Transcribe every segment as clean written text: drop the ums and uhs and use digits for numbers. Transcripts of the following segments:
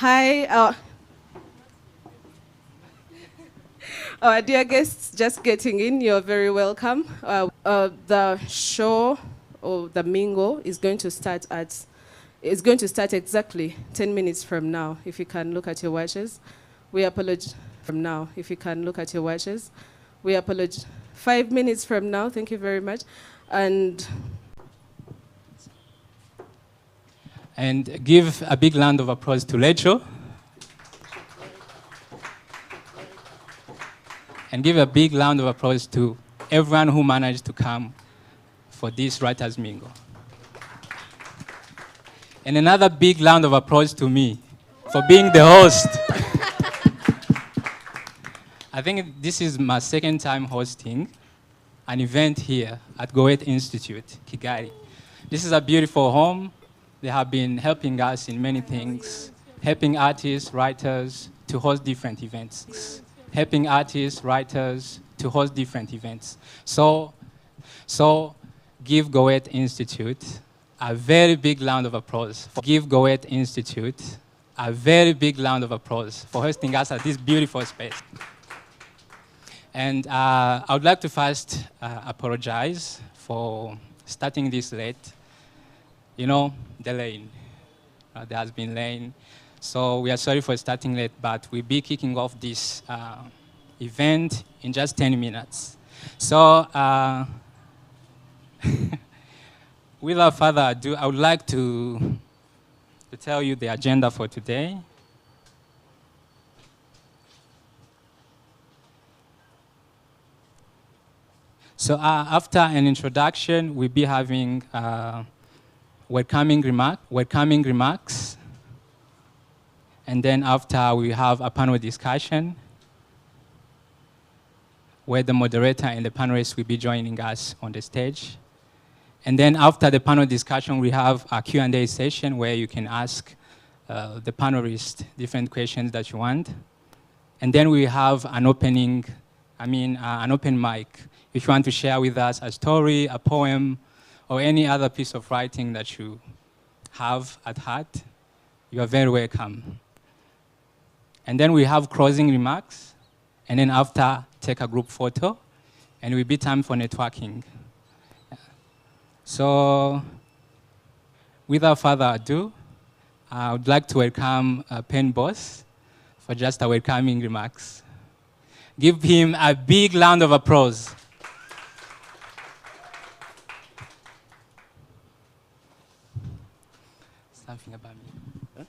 Hi, our dear guests just getting in, you're very welcome. The show or the Mingle is going to start exactly 10 minutes from now, if you can look at your watches. We apologize from now, if you can look at your watches. We apologize. 5 minutes from now, thank you very much. And give a big round of applause to Rachel. And give a big round of applause to everyone who managed to come for this Writers Mingle. And another big round of applause to me for being the host. I think this is my second time hosting an event here at Goethe Institute, Kigali. This is a beautiful home. They have been helping us in many things, helping artists, writers to host different events. Helping artists, writers to host different events. So give Goethe Institute a very big round of applause. Give Goethe Institute a very big round of applause for hosting us at this beautiful space. And I would like to first apologize for starting this late. You know, the rain. There has been rain. So we are sorry for starting late, but we'll be kicking off this event in just 10 minutes. So without further ado, I would like to tell you the agenda for today. So after an introduction, we'll be having welcoming remarks. And then after, we have a panel discussion where the moderator and the panelists will be joining us on the stage. And then after the panel discussion, we have a Q&A session where you can ask the panelists different questions that you want. And then we have an open mic. If you want to share with us a story, a poem, or any other piece of writing that you have at heart, you are very welcome. And then we have closing remarks. And then after, take a group photo. And it will be time for networking. So without further ado, I would like to welcome Pen Boss for just a welcoming remarks. Give him a big round of applause. Something about me. Huh?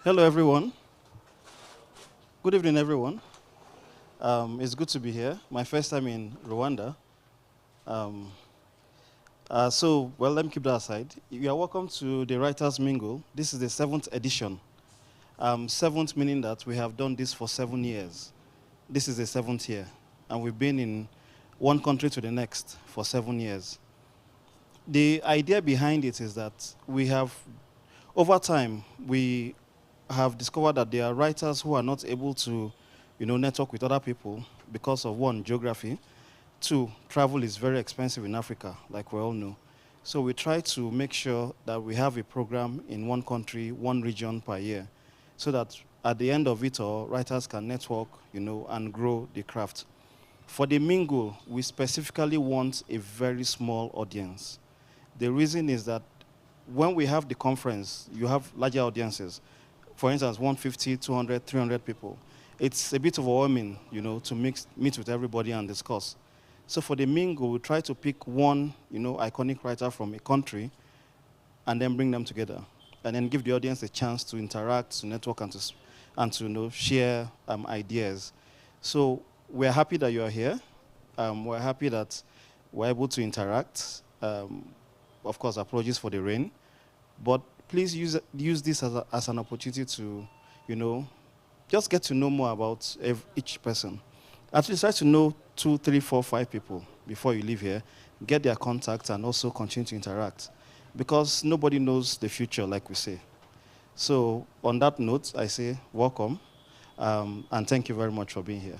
Hello, everyone. Good evening, everyone. It's good to be here. My first time in Rwanda. Let me keep that aside. You are welcome to the Writers Mingle. This is the 7th edition. 7th meaning that we have done this for 7 years. This is the 7th year. And we've been in one country to the next for 7 years. The idea behind it is that over time, we have discovered that there are writers who are not able to, network with other people because of, 1, geography. 2, travel is very expensive in Africa, like we all know. So we try to make sure that we have a program in one country, one region per year, so that at the end of it all, writers can network, and grow the craft. For the Mingle, we specifically want a very small audience. The reason is that when we have the conference, you have larger audiences. For instance, 150, 200, 300 people. It's a bit overwhelming, to meet with everybody and discuss. So for the Mingle, we try to pick one, iconic writer from a country and then bring them together. And then give the audience a chance to interact, to network, and to share ideas. So we're happy that you are here. We're happy that we're able to interact. Of course, apologies for the rain. But please use this as an opportunity to, just get to know more about each person. At least try to know 2, 3, 4, 5 people before you leave here. Get their contacts and also continue to interact. Because nobody knows the future, like we say. So on that note, I say welcome. And thank you very much for being here.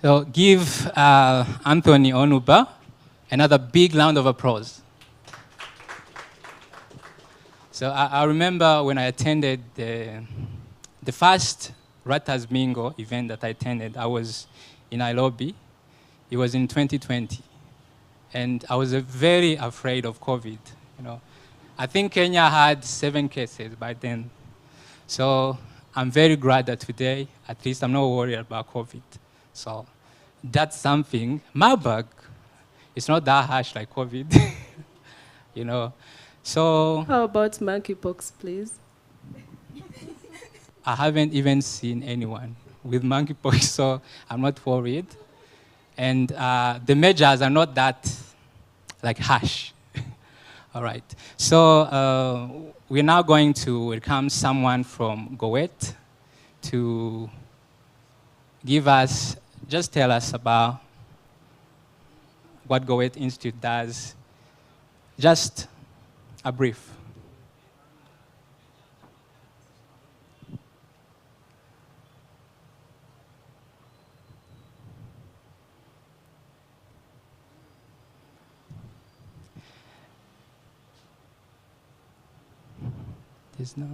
So give Anthony Onuba another big round of applause. So I remember when I attended the first Writers Mingle event that I attended, I was in Nairobi. It was in 2020. And I was very afraid of COVID. You know, I think Kenya had 7 cases by then. So I'm very glad that today, at least I'm not worried about COVID. So that's something. Marburg, it's not that harsh like COVID, you know. So How about monkeypox, please? I haven't even seen anyone with monkeypox, so I'm not worried. And the measures are not that like harsh. All right. So we're now going to welcome someone from Gowet to give us, just tell us about what Gowet Institute does. Just a brief. There's no.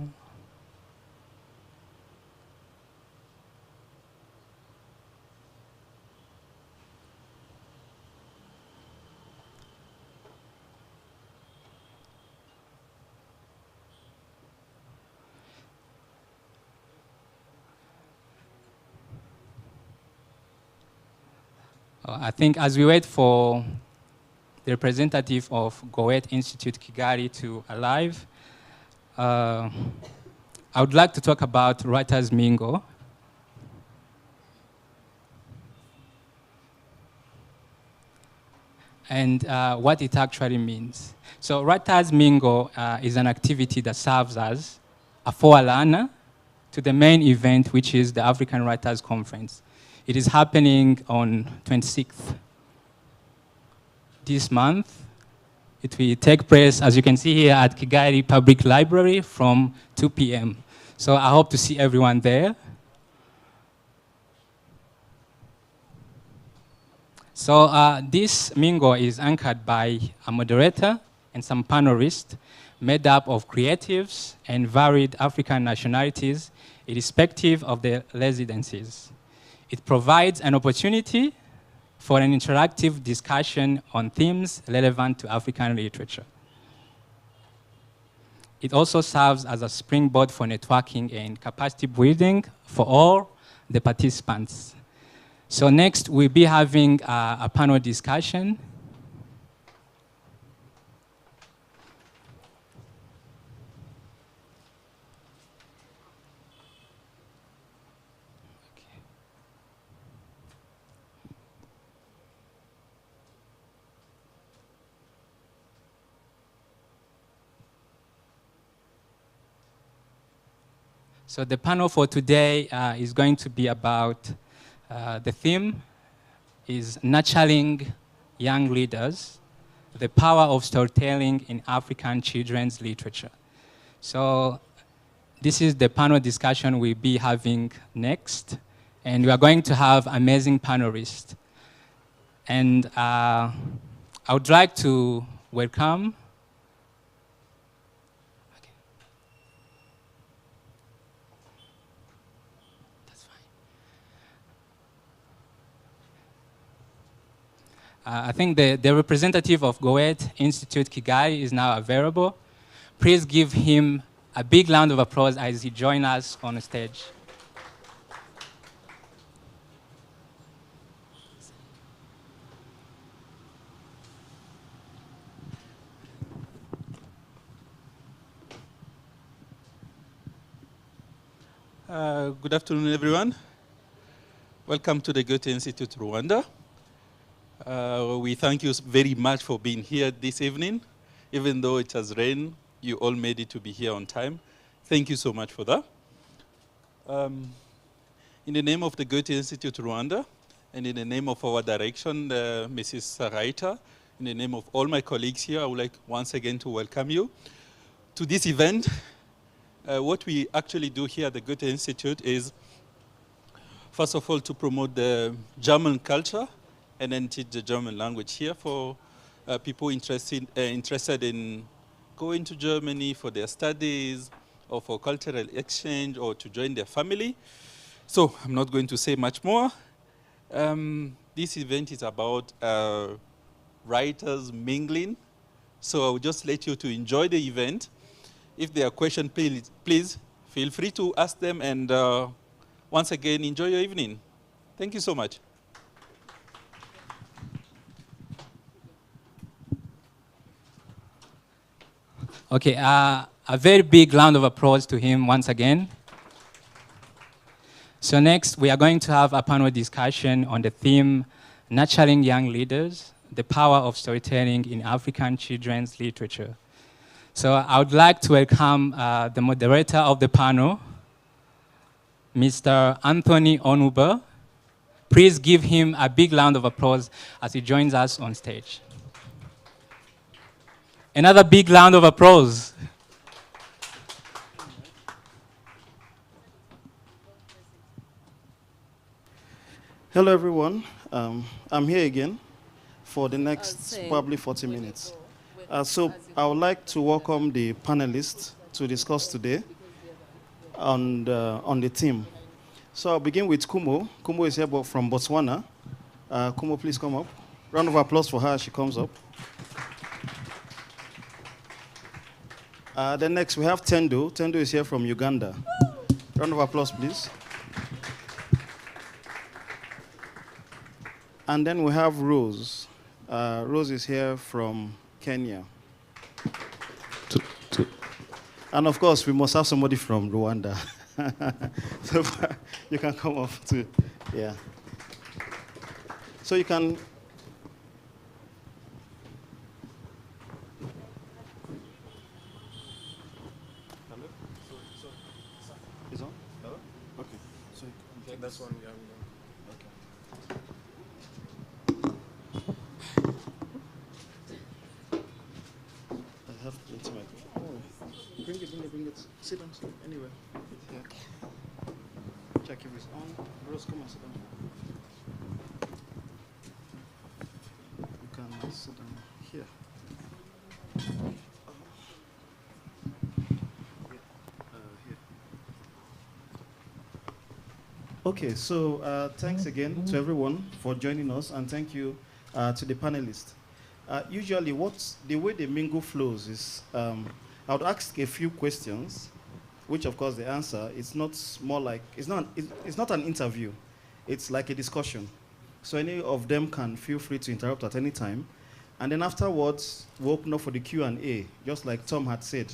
I think as we wait for the representative of Gowet Institute Kigali to arrive, I would like to talk about Writers Mingle. And what it actually means. So Writers Mingle is an activity that serves as a forerunner to the main event, which is the African Writers Conference. It is happening on 26th this month. It will take place, as you can see here, at Kigali Public Library from 2 p.m. So I hope to see everyone there. So this Mingle is anchored by a moderator and some panelists made up of creatives and varied African nationalities, irrespective of their residencies. It provides an opportunity for an interactive discussion on themes relevant to African literature. It also serves as a springboard for networking and capacity building for all the participants. So next, we'll be having a panel discussion. So the panel for today is going to be about, the theme is nurturing young leaders, the power of storytelling in African children's literature. So this is the panel discussion we'll be having next. And we are going to have amazing panelists. And I would like to welcome I think the representative of Gowet Institute Kigali is now available. Please give him a big round of applause as he joins us on the stage. Good afternoon, everyone. Welcome to the Goethe Institute Rwanda. We thank you very much for being here this evening. Even though it has rained, you all made it to be here on time. Thank you so much for that. In the name of the Goethe Institute Rwanda, and in the name of our direction, Mrs. Saraita, in the name of all my colleagues here, I would like once again to welcome you to this event. What we actually do here at the Goethe Institute is First of all, to promote the German culture and then teach the German language here for people interested in going to Germany for their studies or for cultural exchange or to join their family. So I'm not going to say much more. This event is about writers mingling. So I'll just let you to enjoy the event. If there are questions, please feel free to ask them. And once again, enjoy your evening. Thank you so much. Okay, a very big round of applause to him once again. So next, we are going to have a panel discussion on the theme, Nurturing Young Leaders, the Power of Storytelling in African Children's Literature. So I would like to welcome the moderator of the panel, Mr. Anthony Onuba. Please give him a big round of applause as he joins us on stage. Another big round of applause. Hello, everyone. I'm here again for the next probably 40 minutes. So I would like to welcome the panelists to discuss today on the theme. So I'll begin with Kumo. Kumo is here from Botswana. Kumo, please come up. Round of applause for her as she comes up. Then next we have Tendo. Tendo is here from Uganda. Round of applause, please. And then we have Rose. Rose is here from Kenya. And of course, we must have somebody from Rwanda. So you can come up too. Yeah. So you can. Hello? So it's on? Hello? Okay. So okay, that's one. Yeah. Bring it. Sit down, anywhere. Yeah. Check if it's on. Rose, come on, sit down. You can sit down here. Here. Okay, so thanks again to everyone for joining us, and thank you to the panelists. Usually, the way the Mingle flows is I would ask a few questions, which of course the answer is not more like, it's not an interview, it's like a discussion. So any of them can feel free to interrupt at any time. And then afterwards, we open up for the Q&A, just like Tom had said.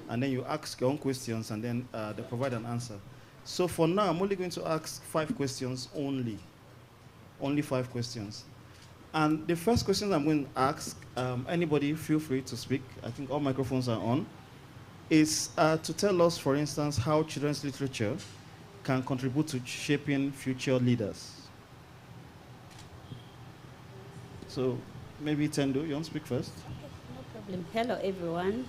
And then you ask your own questions and then they provide an answer. So for now, I'm only going to ask 5 questions only. Only 5 questions. And the first question I'm going to ask, anybody feel free to speak, I think all microphones are on, is to tell us, for instance, how children's literature can contribute to shaping future leaders. So maybe Tendo, you want to speak first? Okay, no problem. Hello, everyone.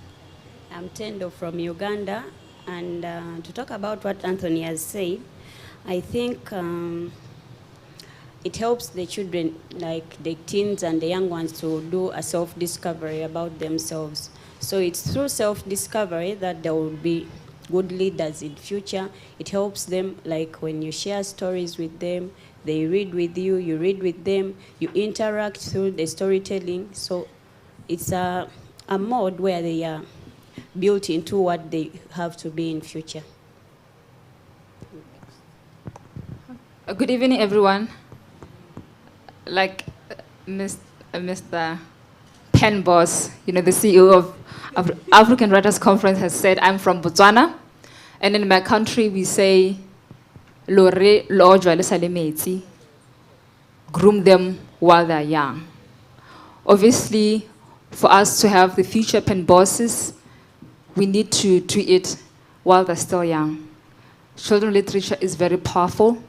I'm Tendo from Uganda. And to talk about what Anthony has said, I think it helps the children, like the teens and the young ones, to do a self-discovery about themselves. So it's through self-discovery that there will be good leaders in future. It helps them, like when you share stories with them, they read with you, you read with them, you interact through the storytelling. So it's a mode where they are built into what they have to be in future. Good evening, everyone. Like Mr. Pen Boss, the CEO of African Writers Conference has said, I'm from Botswana. And in my country, we say, Lore lojwa le salemeti, groom them while they're young. Obviously, for us to have the future pen bosses, we need to do it while they're still young. Children's literature is very powerful.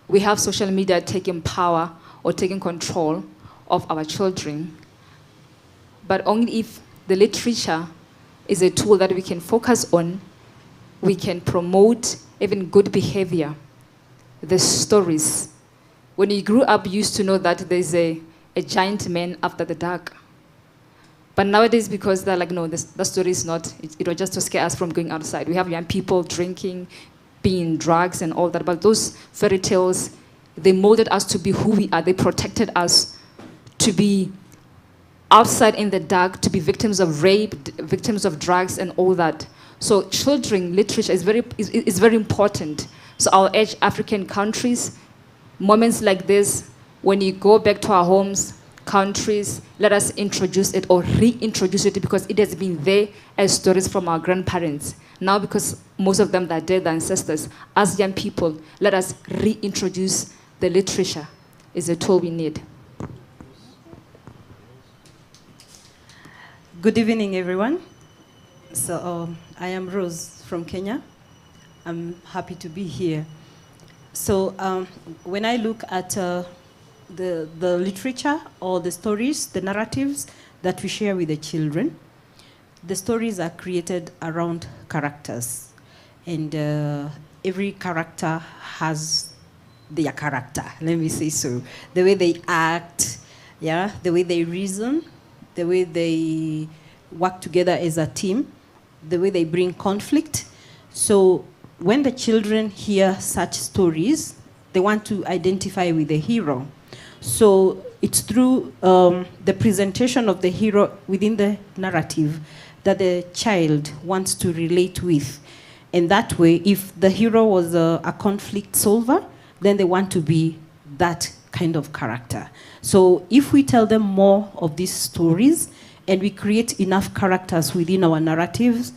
We have social media taking power or taking control of our children. But only if the literature is a tool that we can focus on, we can promote even good behavior the stories. When you grew up, you used to know that there's a giant man after the dark. But nowadays, because they're like, no, the story is not, it was just to scare us from going outside. We have young people drinking, being drugs and all that. But those fairy tales, they molded us to be who we are. They protected us to be outside in the dark, to be victims of rape, victims of drugs and all that. So children literature is very important. So I'll urge African countries, moments like this, when you go back to our homes, countries, let us introduce it or reintroduce it, because it has been there as stories from our grandparents. Now, because most of them are dead, the ancestors, as young people, let us reintroduce the literature. It's a tool we need. Good evening, everyone. So I am Rose from Kenya. I'm happy to be here. So when I look at the literature or the stories, the narratives that we share with the children, the stories are created around characters. And every character has their character, let me say so. The way they act, yeah, the way they reason, the way they work together as a team, the way they bring conflict. So when the children hear such stories, they want to identify with the hero. So it's through the presentation of the hero within the narrative that the child wants to relate with. And that way, if the hero was a conflict solver, then they want to be that kind of character. So if we tell them more of these stories, and we create enough characters within our narratives,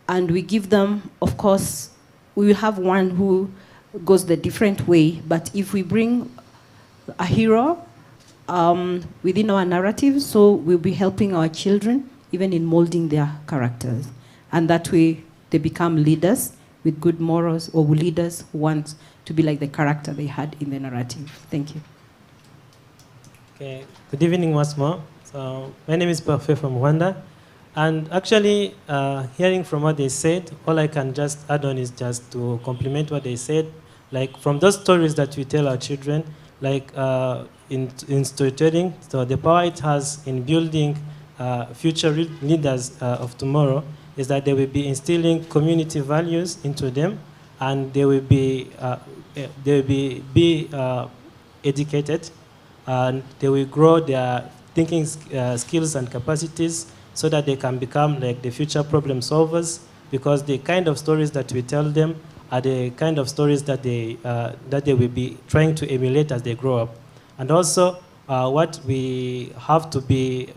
and we give them, of course, we will have one who goes the different way, but if we bring a hero within our narrative, so we'll be helping our children even in molding their characters. And that way they become leaders with good morals, or leaders who want to be like the character they had in the narrative. Thank you. Okay. Good evening once more. So my name is Parfait from Rwanda. And actually, hearing from what they said, all I can just add on is just to complement what they said. Like from those stories that we tell our children, like in storytelling, so the power it has in building future leaders of tomorrow is that they will be instilling community values into them, and they will be educated, and they will grow their thinking skills and capacities so that they can become like the future problem solvers, because the kind of stories that we tell them are the kind of stories that they will be trying to emulate as they grow up. And also, what we have to be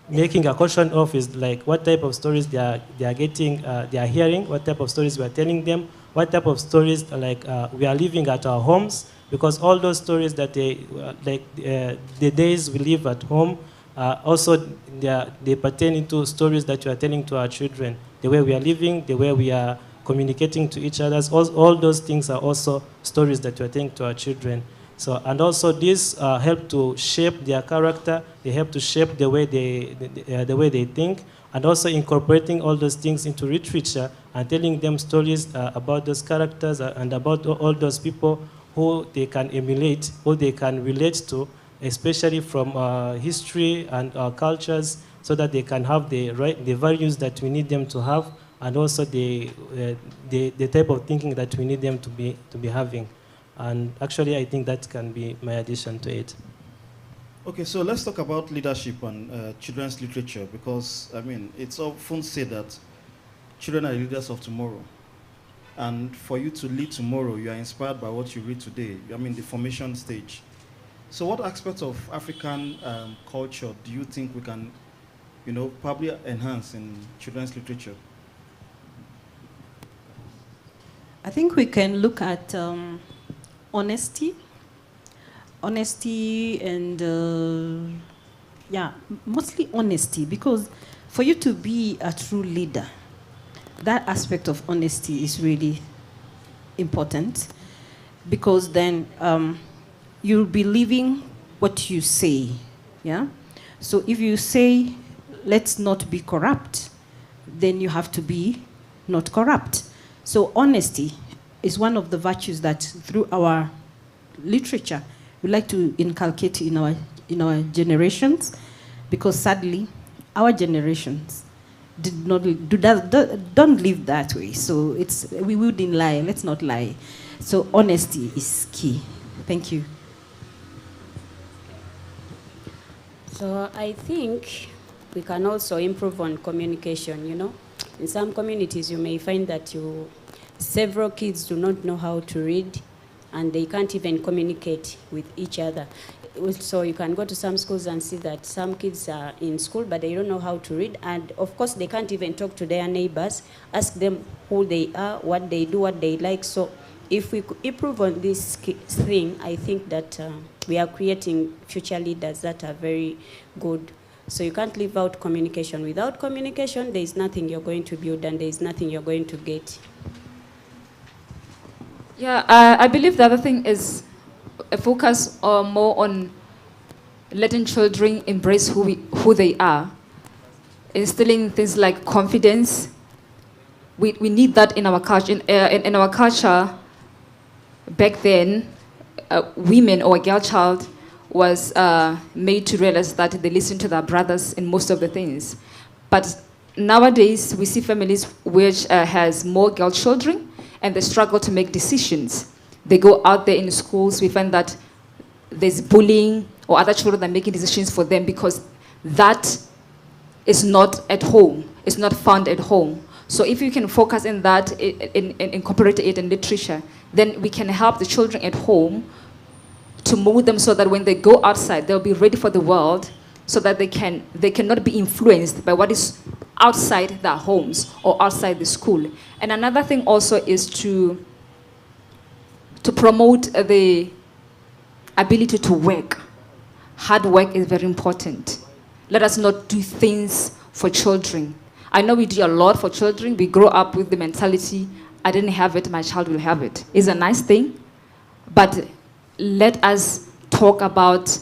making a caution of is like what type of stories they are getting, they are hearing, what type of stories we are telling them, what type of stories like we are living at our homes, because all those stories that the days we live at home, also they pertain into stories that we are telling to our children, the way we are living, the way we are communicating to each other. All those things are also stories that we are telling to our children. So, and also these help to shape their character. They help to shape the way they think, and also incorporating all those things into literature and telling them stories about those characters and about all those people who they can emulate, who they can relate to, especially from history and our cultures, so that they can have the values that we need them to have, and also the type of thinking that we need them to be having. And actually, I think that can be my addition to it. Okay, so let's talk about leadership and children's literature, because, I mean, it's often said that children are the leaders of tomorrow. And for you to lead tomorrow, you are inspired by what you read today, I mean, the formation stage. So what aspects of African culture do you think we can, probably enhance in children's literature? I think we can look at honesty and mostly honesty, because for you to be a true leader, that aspect of honesty is really important, because then you'll be living what you say, yeah? So if you say, let's not be corrupt, then you have to be not corrupt. So honesty is one of the virtues that through our literature we like to inculcate in our generations, because sadly our generations did not do that, don't live that way. So we wouldn't lie. Let's not lie. So honesty is key. Thank you. So I think we can also improve on communication, you know. In some communities, you may find that several kids do not know how to read, and they can't even communicate with each other. So you can go to some schools and see that some kids are in school, but they don't know how to read. And of course, they can't even talk to their neighbors, ask them who they are, what they do, what they like. So if we could improve on this thing, I think that we are creating future leaders that are very good. So you can't live out communication. Without communication, there is nothing you're going to build, and there is nothing you're going to get. Yeah, I believe the other thing is a focus more on letting children embrace who they are, instilling things like confidence. We need that in our culture. In our culture, back then, women or a girl child was made to realize that they listen to their brothers in most of the things. But nowadays, we see families which has more girl children, and they struggle to make decisions. They go out there in schools, we find that there's bullying or other children that are making decisions for them because that is not at home, it's not found at home. So if you can focus in that, incorporate it in literature, then we can help the children at home to mold them so that when they go outside, they'll be ready for the world, so that they cannot be influenced by what is outside their homes or outside the school. And another thing also is to promote the ability to work. Hard work is very important. Let us not do things for children. I know we do a lot for children. We grow up with the mentality, I didn't have it, my child will have it. It's a nice thing, but let us talk about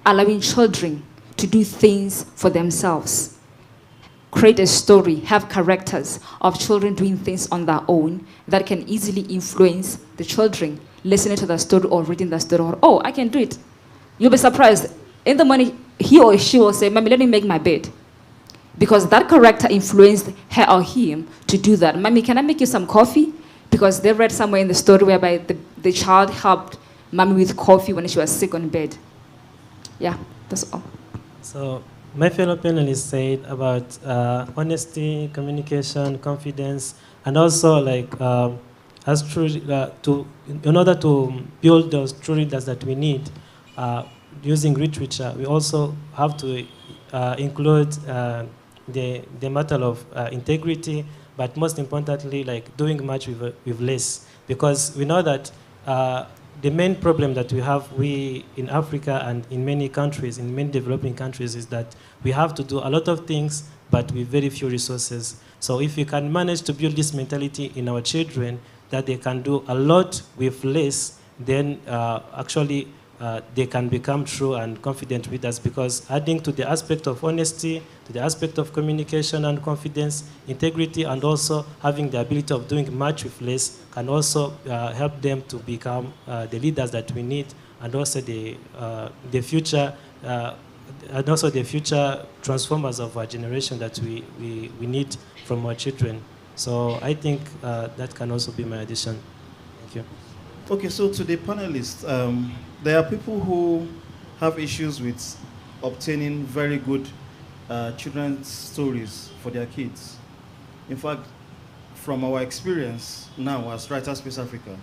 allowing children to do things for themselves. Create a story, have characters of children doing things on their own that can easily influence the children listening to the story or reading the story, or, oh, I can do it. You'll be surprised. In the morning, he or she will say, Mommy, let me make my bed. Because that character influenced her or him to do that. Mommy, can I make you some coffee? Because they read somewhere in the story whereby the child helped Mommy with coffee when she was sick on bed. Yeah, that's all. So my fellow panelists said about honesty, communication, confidence, and also like as true in order to build those true leaders that we need using literature, we also have to include the matter of integrity, but most importantly, like doing much with less, because we know that the main problem that we in Africa and in many countries, in many developing countries, is that we have to do a lot of things, but with very few resources. So if you can manage to build this mentality in our children, that they can do a lot with less, then actually they can become true and confident leaders, because adding to the aspect of honesty, to the aspect of communication and confidence, integrity, and also having the ability of doing much with less can also help them to become the leaders that we need, and also the future and also the future transformers of our generation that we need from our children. So I think that can also be my addition. Thank you. Okay, so to the panelists, there are people who have issues with obtaining very good children's stories for their kids. In fact, from our experience now as Writers Space Africa,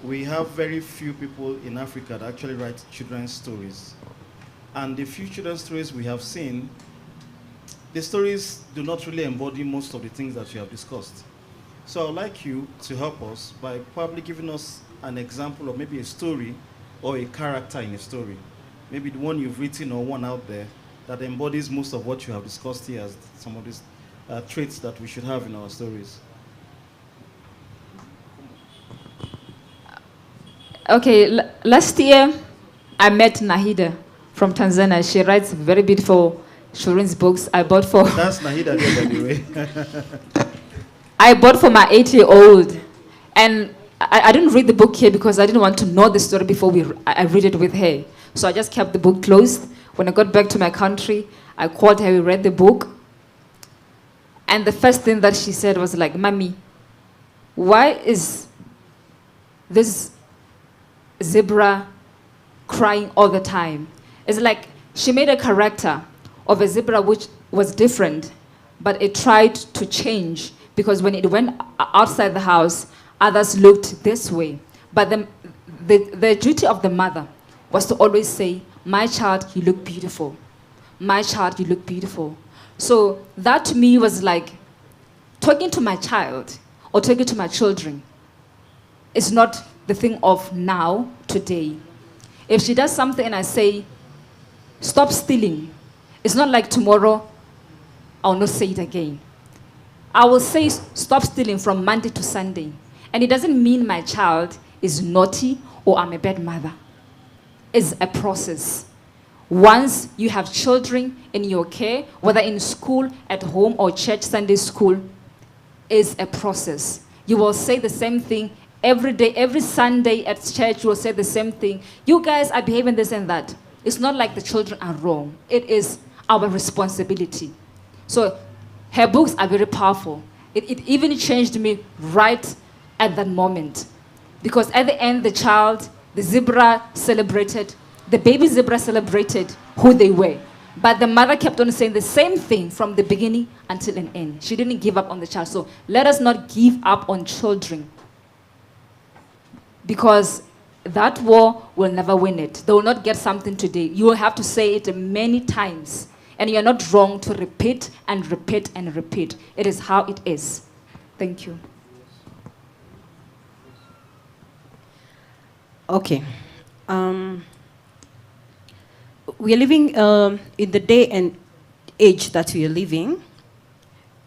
we have very few people in Africa that actually write children's stories. And the few children's stories we have seen, the stories do not really embody most of the things that you have discussed. So I'd like you to help us by probably giving us an example of maybe a story or a character in a story. Maybe the one you've written or one out there that embodies most of what you have discussed here as some of these traits that we should have in our stories. Okay, last year I met Nahida from Tanzania. She writes very beautiful children's books. I bought for... That's Nahida there, by the way. I bought for my 8-year-old. And I didn't read the book here because I didn't want to know the story before I read it with her. So I just kept the book closed. When I got back to my country, I called her, we read the book. And the first thing that she said was like, "Mommy, why is this zebra crying all the time?" It's like she made a character of a zebra which was different, but it tried to change because when it went outside the house, others looked this way. But the duty of the mother was to always say, "My child, you look beautiful. My child, you look beautiful." So that to me was like talking to my child or talking to my children. It's not the thing of now, today. If she does something and I say, "Stop stealing," it's not like tomorrow I'll not say it again. I will say, "Stop stealing" from Monday to Sunday. And it doesn't mean my child is naughty or I'm a bad mother. It's a process. Once you have children in your care, whether in school, at home, or church, Sunday school, is a process. You will say the same thing every day, every Sunday at church, you will say the same thing. "You guys are behaving this and that." It's not like the children are wrong. It is our responsibility. So her books are very powerful. It even changed me right at that moment. Because at the end, the child, the zebra celebrated, the baby zebra celebrated who they were. But the mother kept on saying the same thing from the beginning until an end. She didn't give up on the child. So let us not give up on children. Because that war will never win it. They will not get something today. You will have to say it many times. And you're not wrong to repeat and repeat and repeat. It is how it is. Thank you. Okay. We are living in the day and age that we are living.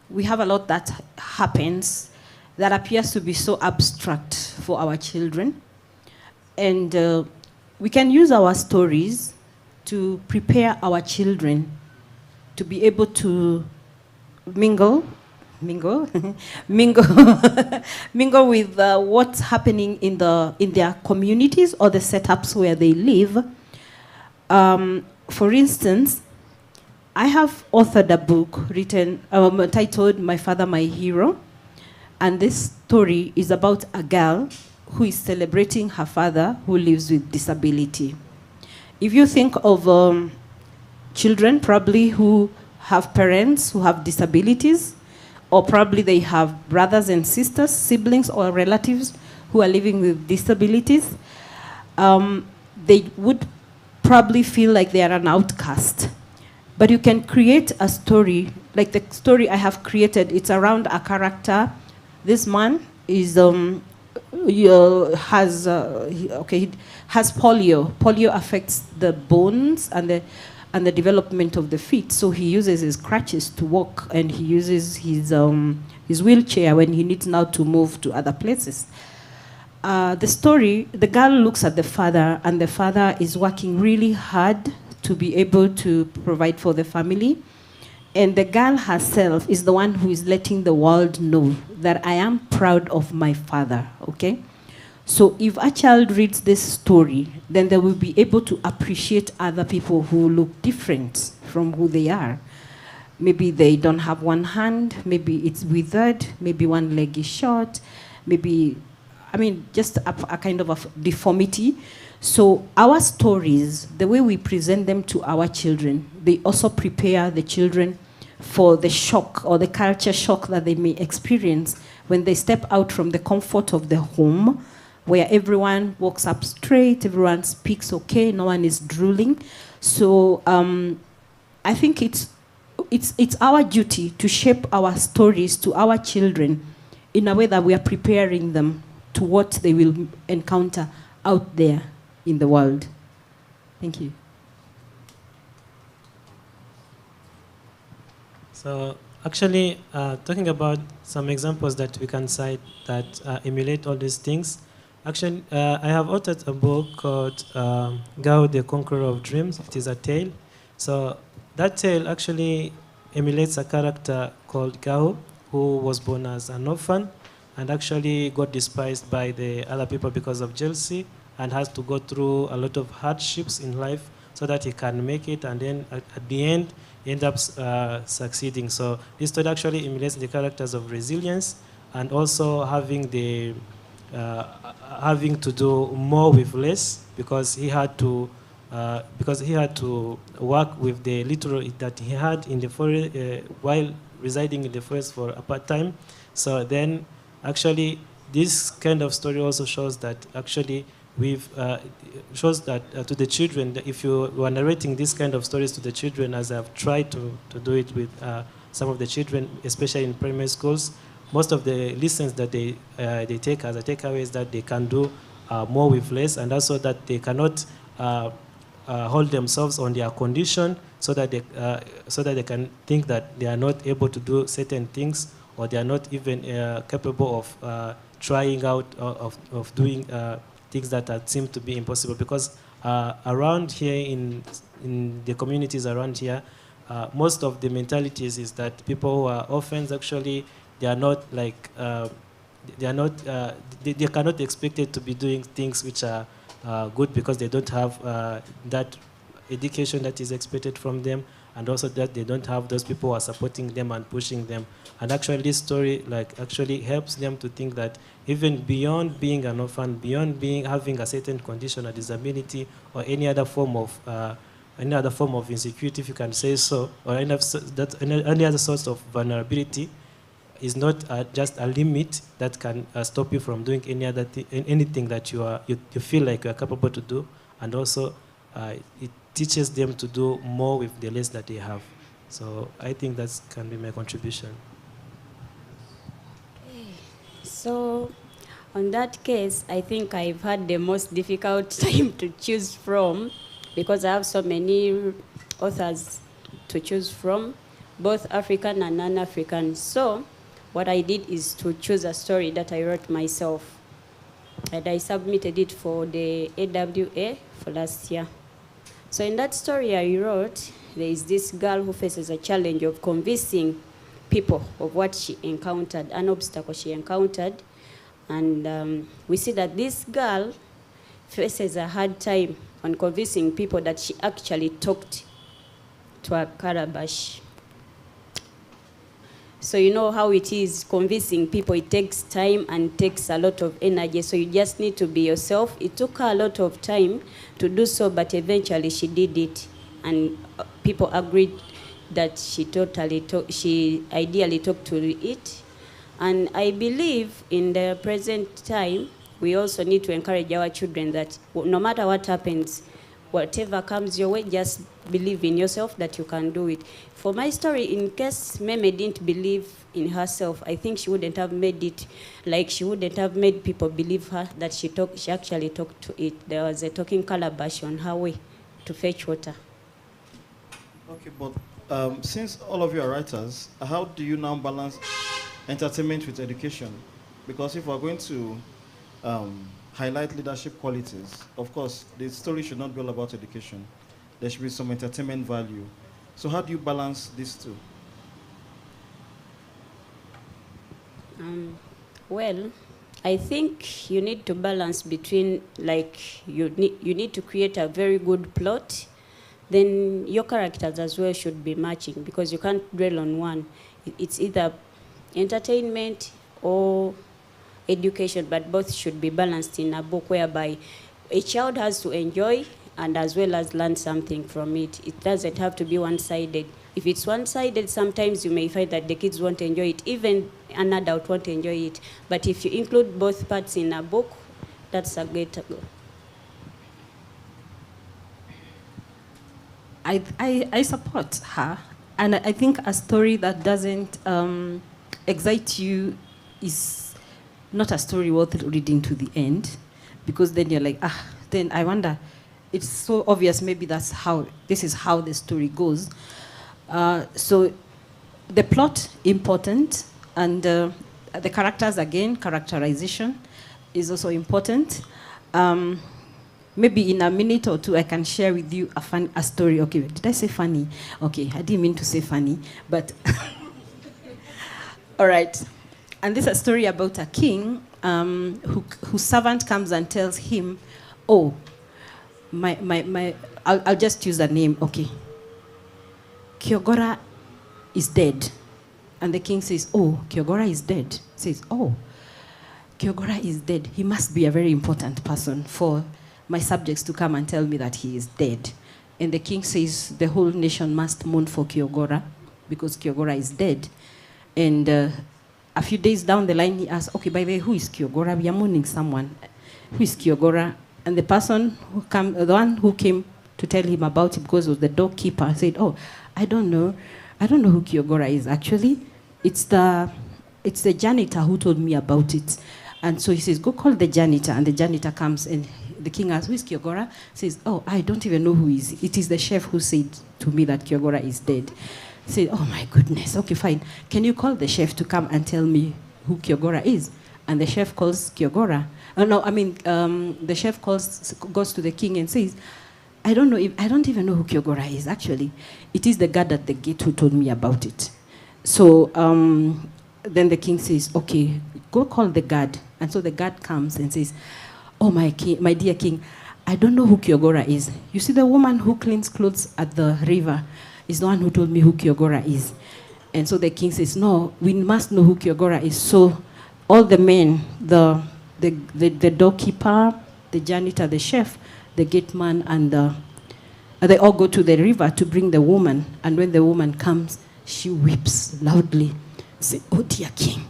We have a lot that happens that appears to be so abstract for our children. And we can use our stories to prepare our children to be able to mingle with what's happening in their communities or the setups where they live. For instance, I have authored a book written titled "My Father, My Hero," and this story is about a girl who is celebrating her father who lives with disability. If you think of children probably who have parents who have disabilities, or probably they have brothers and sisters, siblings or relatives who are living with disabilities, they would probably feel like they are an outcast. But you can create a story, like the story I have created, it's around a character. This man is has polio. Polio affects the bones and the development of the feet. So he uses his crutches to walk, and he uses his wheelchair when he needs now to move to other places. The story, the girl looks at the father, and the father is working really hard to be able to provide for the family. And the girl herself is the one who is letting the world know that I am proud of my father, okay? So if a child reads this story, then they will be able to appreciate other people who look different from who they are. Maybe they don't have one hand, maybe it's withered, maybe one leg is short, maybe, just a kind of a deformity. So our stories, the way we present them to our children, they also prepare the children for the shock or the culture shock that they may experience when they step out from the comfort of the home, where everyone walks up straight, everyone speaks okay, no one is drooling. So I think it's our duty to shape our stories to our children in a way that we are preparing them to what they will encounter out there in the world. Thank you. So actually, talking about some examples that we can cite that emulate all these things, actually, I have authored a book called Gao, the Conqueror of Dreams. It is a tale. So that tale actually emulates a character called Gao, who was born as an orphan, and actually got despised by the other people because of jealousy, and has to go through a lot of hardships in life so that he can make it, and then at the end, he ends up succeeding. So this story actually emulates the characters of resilience, and also having to do more with less, because he had to work with the little that he had in the forest while residing in the forest for a part time. So then, actually, this kind of story also shows that actually shows that to the children, that if you were narrating this kind of stories to the children, as I've tried to do it with some of the children, especially in primary schools, most of the lessons that they take as a takeaway is that they can do more with less, and also that they cannot hold themselves on their condition, so that they can think that they are not able to do certain things, or they are not even capable of trying out of doing things that seem to be impossible. Because around here in the communities around here, most of the mentalities is that people who are orphans, actually they are not like they cannot be expected to be doing things which are good, because they don't have that education that is expected from them, and also that they don't have those people who are supporting them and pushing them. And actually this story actually helps them to think that even beyond being an orphan, beyond having a certain condition or disability, or any other form of insecurity, if you can say so, or any other source of vulnerability, is not just a limit that can stop you from doing anything that you feel like you are capable to do. And also it teaches them to do more with the less that they have. So I think that can be my contribution. So, on that case, I think I've had the most difficult time to choose from, because I have so many authors to choose from, both African and non-African. So, what I did is to choose a story that I wrote myself, and I submitted it for the AWA for last year. So in that story I wrote, there is this girl who faces a challenge of convincing people of what she encountered, an obstacle she encountered. And we see that this girl faces a hard time on convincing people that she actually talked to a calabash. So you know how it is, convincing people, it takes time and takes a lot of energy, so you just need to be yourself. It took her a lot of time to do so, but eventually she did it, and people agreed that she ideally talked to it. And I believe in the present time, we also need to encourage our children that no matter what happens, whatever comes your way, just believe in yourself that you can do it. For my story, in case Meme didn't believe in herself, I think she wouldn't have made it, like she wouldn't have made people believe her that she actually talked to it. There was a talking calabash on her way to fetch water. Okay, but since all of you are writers, how do you now balance entertainment with education? Because if we're going to highlight leadership qualities, of course, the story should not be all about education. There should be some entertainment value. So how do you balance these two? Well, I think you need to balance between, like, you need to create a very good plot. Then your characters as well should be matching, because you can't dwell on one. It's either entertainment or education, but both should be balanced in a book, whereby a child has to enjoy and as well as learn something from it. It doesn't have to be one-sided. If it's one-sided, sometimes you may find that the kids won't enjoy it, even an adult won't enjoy it. But if you include both parts in a book, that's a great goal. I support her, and I think a story that doesn't excite you is not a story worth reading to the end, because then you're like, then I wonder, it's so obvious, maybe this is how the story goes. So the plot, important, and the characters, again, characterization is also important. Maybe in a minute or two, I can share with you a story. Okay, did I say funny? Okay, I didn't mean to say funny, but all right. And this is a story about a king whose servant comes and tells him, oh, I'll just use a name, okay. Kyogora is dead. And the king says, oh, Kyogora is dead. Says, oh, Kyogora is dead. He must be a very important person for my subjects to come and tell me that he is dead. And the king says the whole nation must mourn for Kyogora because Kyogora is dead. And a few days down the line, he asks, okay, by the way, who is Kyogora? We are mourning someone. Who is Kyogora? And the person the one who came to tell him about it, because it was the doorkeeper, said, oh, I don't know who Kyogora is actually. It's the janitor who told me about it. And so he says, go call the janitor. And the janitor comes and the king asks, who is Kyogora? Says, oh, I don't even know who is. It is the chef who said to me that Kyogora is dead. He said, oh my goodness, okay, fine. Can you call the chef to come and tell me who Kyogora is? And the chef calls Kyogora. The chef goes to the king and says, I don't even know who Kyogora is actually. It is the guard at the gate who told me about it. So then the king says, okay, go call the guard. And so the guard comes and says, oh my dear king, I don't know who Kyogora is. You see the woman who cleans clothes at the river is the one who told me who Kyogora is. And so the king says, no, we must know who Kyogora is. So all the men, the doorkeeper, the janitor, the chef, the gate man, and they all go to the river to bring the woman. And when the woman comes, she weeps loudly. Say, oh dear king,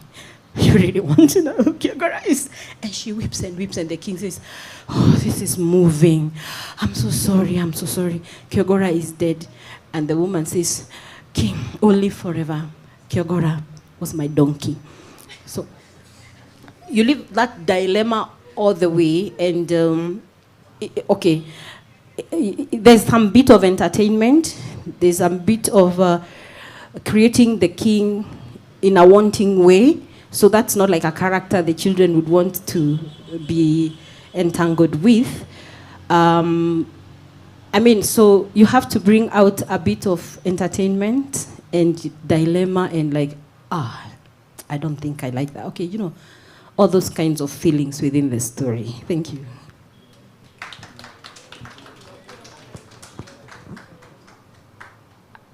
you really want to know who Kyogora is? And she weeps and weeps, and the king says, oh, this is moving. I'm so sorry. Kyogora is dead. And the woman says, king, oh, live forever. Kyogora was my donkey. So you leave that dilemma all the way, and okay, there's some bit of entertainment. There's a bit of creating the king in a wanting way. So that's not like a character the children would want to be entangled with. So you have to bring out a bit of entertainment and dilemma and I don't think I like that. Okay, all those kinds of feelings within the story. Thank you.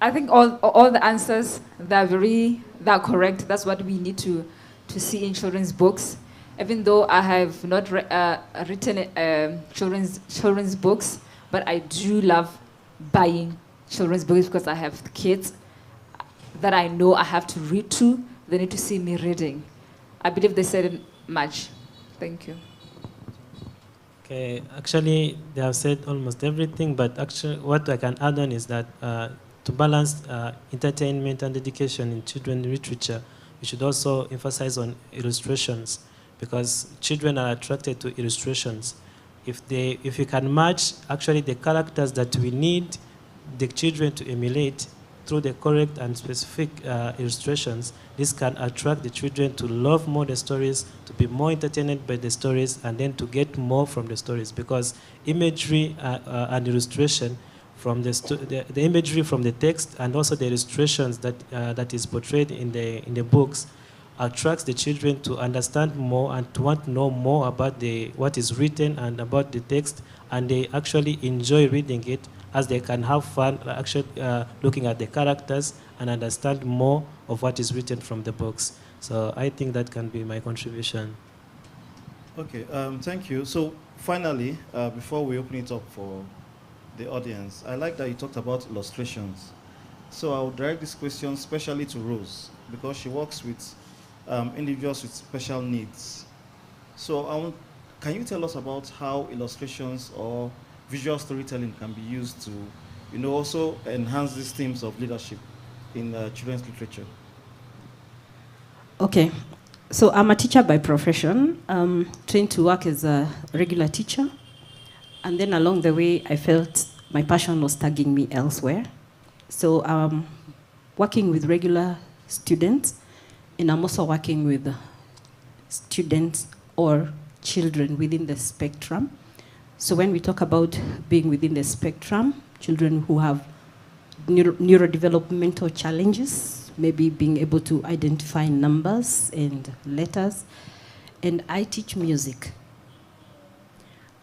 I think all the answers, they're correct. That's what we need to see in children's books. Even though I have not written children's books, but I do love buying children's books because I have kids that I know I have to read to. They need to see me reading. I believe they said much. Thank you. Okay, actually, they have said almost everything, but actually what I can add on is that to balance entertainment and education in children's literature, we should also emphasize on illustrations, because children are attracted to illustrations. If you can match actually the characters that we need the children to emulate through the correct and specific illustrations, this can attract the children to love more the stories, to be more entertained by the stories, and then to get more from the stories, because imagery and illustration from the imagery from the text and also the illustrations that is portrayed in the books attracts the children to understand more and to want to know more about what is written and about the text, and they actually enjoy reading it, as they can have fun actually looking at the characters and understand more of what is written from the books. So I think that can be my contribution. Okay, thank you. So finally, before we open it up for the audience, I like that you talked about illustrations. So I'll direct this question especially to Rose, because she works with individuals with special needs. So can you tell us about how illustrations or visual storytelling can be used to, also enhance these themes of leadership in children's literature? Okay, so I'm a teacher by profession, trained to work as a regular teacher, and then along the way I felt my passion was tagging me elsewhere. So working with regular students, and I'm also working with students or children within the spectrum. So when we talk about being within the spectrum, children who have neurodevelopmental challenges, maybe being able to identify numbers and letters. And I teach music.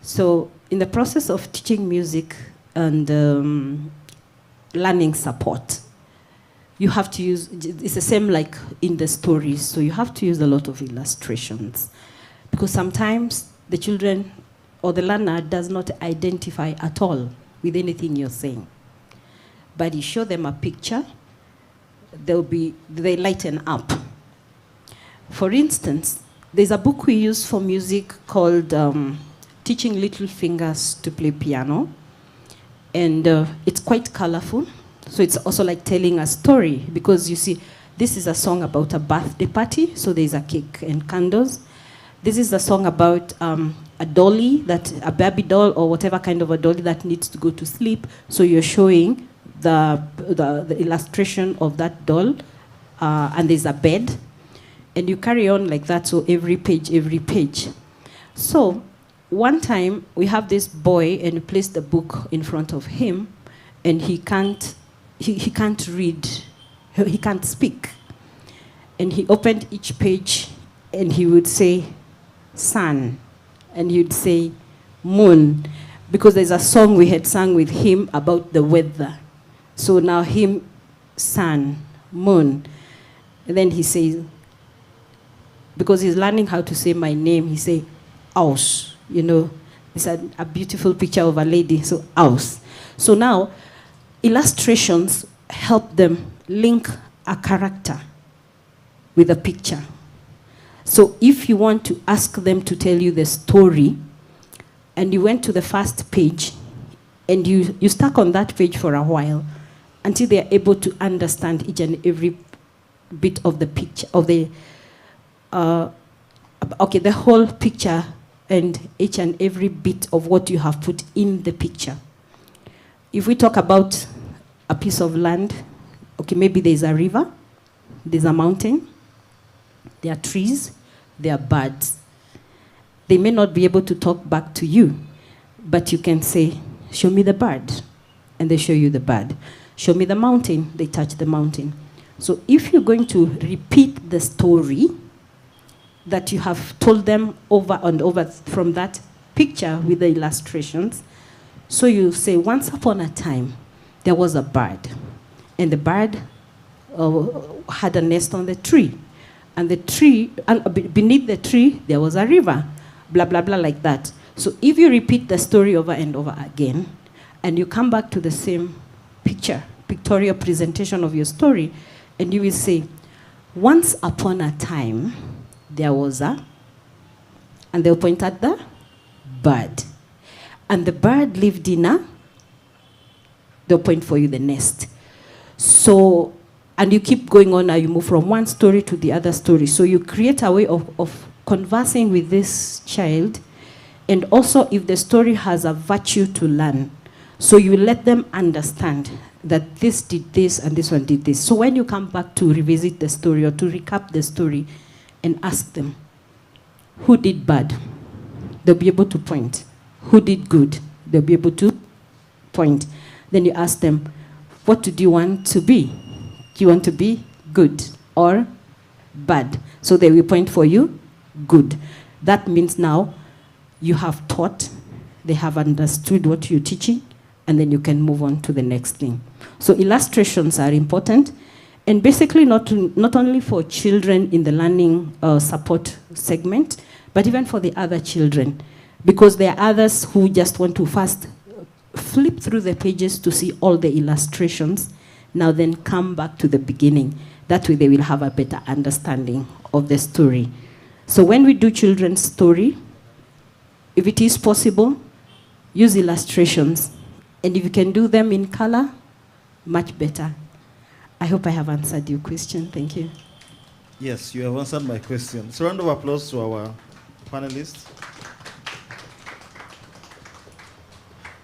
So in the process of teaching music and learning support, you have to use, it's the same like in the stories, so you have to use a lot of illustrations. Because sometimes the children or the learner does not identify at all with anything you're saying. But you show them a picture, they lighten up. For instance, there's a book we use for music called Teaching Little Fingers to Play Piano. And it's quite colorful. So it's also like telling a story, because you see, this is a song about a birthday party, so there's a cake and candles. This is a song about a dolly, a baby doll or whatever kind of a dolly that needs to go to sleep. So you're showing the illustration of that doll, and there's a bed. And you carry on like that, so every page. So one time we have this boy, and we place the book in front of him, and he can't read, he can't speak. And he opened each page, and he would say, sun, and he'd say, moon, because there's a song we had sung with him about the weather. So now him, sun, moon. And then he says, because he's learning how to say my name, he say, aus, you know. It's a beautiful picture of a lady, so aus. So now, illustrations help them link a character with a picture. So if you want to ask them to tell you the story, and you went to the first page, and you stuck on that page for a while, until they are able to understand each and every bit of the picture, of the, the whole picture, and each and every bit of what you have put in the picture. If we talk about a piece of land, okay, maybe there's a river, there's a mountain, there are trees, there are birds. They may not be able to talk back to you, but you can say, show me the bird, and they show you the bird. Show me the mountain, they touch the mountain. So if you're going to repeat the story that you have told them over and over from that picture with the illustrations, so you say, once upon a time, there was a bird, and the bird had a nest on the tree, and the tree, and beneath the tree, there was a river, blah, blah, blah, like that. So if you repeat the story over and over again, and you come back to the same pictorial presentation of your story, and you will say, once upon a time, there was a, and they'll point at the bird. And the bird lived in a, they'll point for you the nest. So, and you keep going on, now you move from one story to the other story. So you create a way of conversing with this child, and also if the story has a virtue to learn. So you let them understand that this did this and this one did this. So when you come back to revisit the story or to recap the story and ask them, who did bad? They'll be able to point. Who did good? They'll be able to point. Then you ask them, what do you want to be? Do you want to be good or bad? So they will point for you, good. That means now you have taught, they have understood what you're teaching, and then you can move on to the next thing. So illustrations are important, and basically not only for children in the learning support segment, but even for the other children, because there are others who just want to first flip through the pages to see all the illustrations, now then come back to the beginning. That way they will have a better understanding of the story. So when we do children's story, if it is possible, use illustrations. And if you can do them in color, much better. I hope I have answered your question. Thank you. Yes, you have answered my question. So round of applause to our panelists.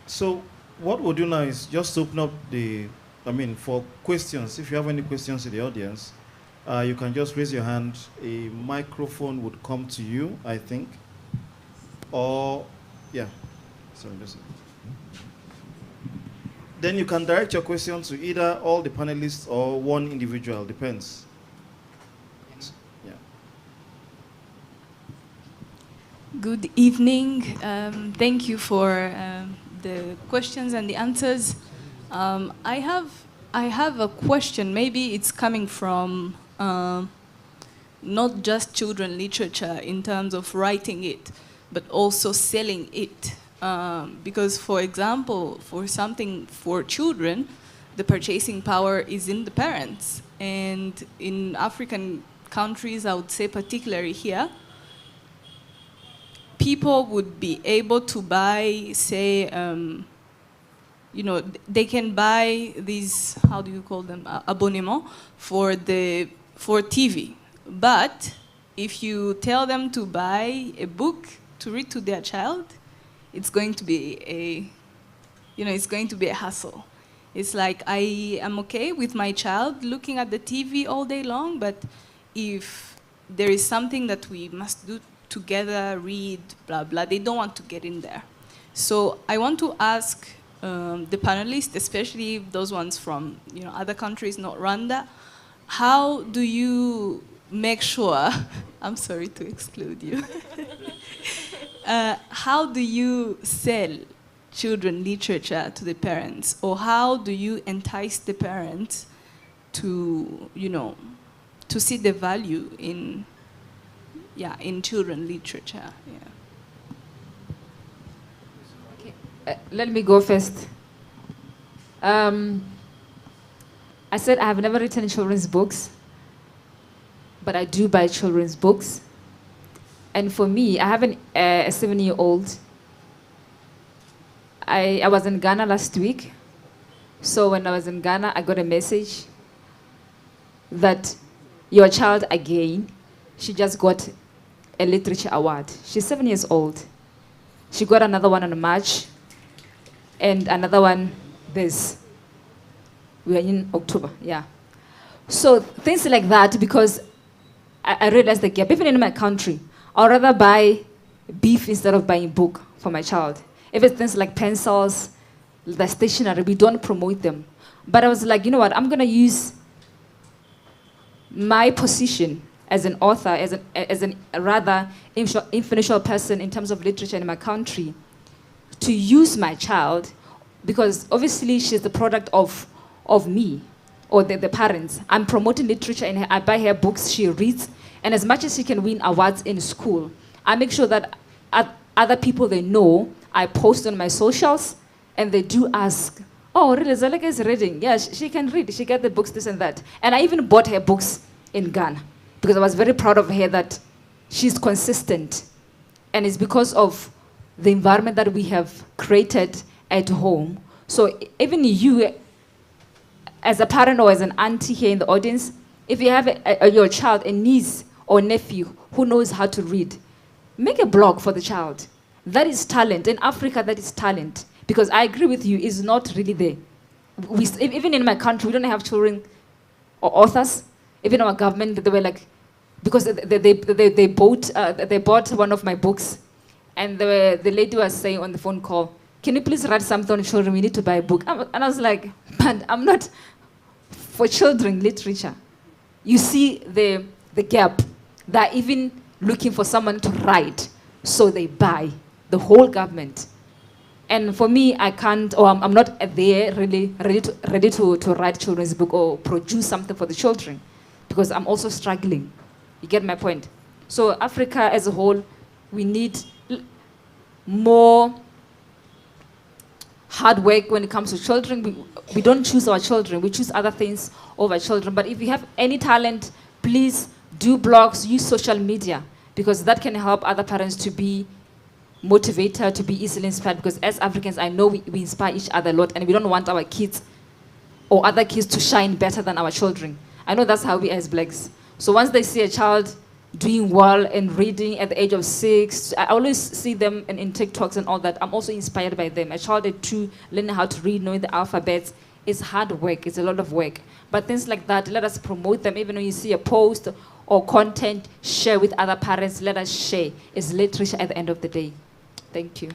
So what we'll do now is just open up for questions. If you have any questions in the audience, you can just raise your hand. A microphone would come to you, I think. Or, yeah. Sorry, just Then you can direct your question to either all the panelists or one individual, depends. Yeah. Good evening. Thank you for the questions and the answers. I have a question. Maybe it's coming from not just children literature in terms of writing it, but also selling it. Because, for example, for something for children, the purchasing power is in the parents. And in African countries, I would say particularly here, people would be able to buy, say, you know, they can buy these, how do you call them, abonnement for TV. But if you tell them to buy a book to read to their child, it's going to be it's going to be a hassle. It's like, I am okay with my child looking at the TV all day long, but if there is something that we must do together, read, blah, blah, they don't want to get in there. So I want to ask the panelists, especially those ones from other countries, not Rwanda, how do you make sure, I'm sorry to exclude you, how do you sell children literature to the parents, or how do you entice the parents to, to see the value in children literature? Yeah. Okay. Let me go first. I said I have never written children's books, but I do buy children's books. And for me, I have a 7-year-old. I was in Ghana last week. So when I was in Ghana, I got a message that your child again, she just got a literature award. She's 7 years old. She got another one in March and another one this. We are in October, yeah. So things like that, because I realized the gap. Even in my country, I'd rather buy beef instead of buying book for my child. If it's things like pencils, the stationery, we don't promote them. But I was like, you know what, I'm gonna use my position as an author, as a rather influential person in terms of literature in my country, to use my child, because obviously she's the product of me, or the parents. I'm promoting literature and I buy her books, she reads, and as much as she can win awards in school, I make sure that other people they know, I post on my socials, and they do ask, oh, really, Zaleka is reading. Yeah, she can read, she got the books, this and that. And I even bought her books in Ghana, because I was very proud of her that she's consistent. And it's because of the environment that we have created at home. So even you, as a parent or as an auntie here in the audience, if you have your child, a niece or nephew who knows how to read, make a blog for the child. That is talent. In Africa, that is talent. Because I agree with you, it's not really there. Even in my country, we don't have children or authors. Even our government, they were like, because they bought one of my books, and the lady was saying on the phone call, can you please write something on children? We need to buy a book. And I was like, man, I'm not for children literature. You see the gap. They're even looking for someone to write, so they buy the whole government. And for me, I can't, or I'm not there really ready to write children's book or produce something for the children, because I'm also struggling. You get my point? So Africa as a whole, we need more hard work when it comes to children. We don't choose our children, we choose other things over children. But if you have any talent, please do blogs, use social media, because that can help other parents to be motivated, to be easily inspired, because as Africans, I know we inspire each other a lot, and we don't want our kids or other kids to shine better than our children. I know that's how we as Blacks. So once they see a child doing well and reading at the age of 6, I always see them in TikToks and all that. I'm also inspired by them. A child at 2, learning how to read, knowing the alphabet, is hard work, it's a lot of work. But things like that, let us promote them. Even when you see a post or content, share with other parents, let us share. It's literature at the end of the day. Thank you.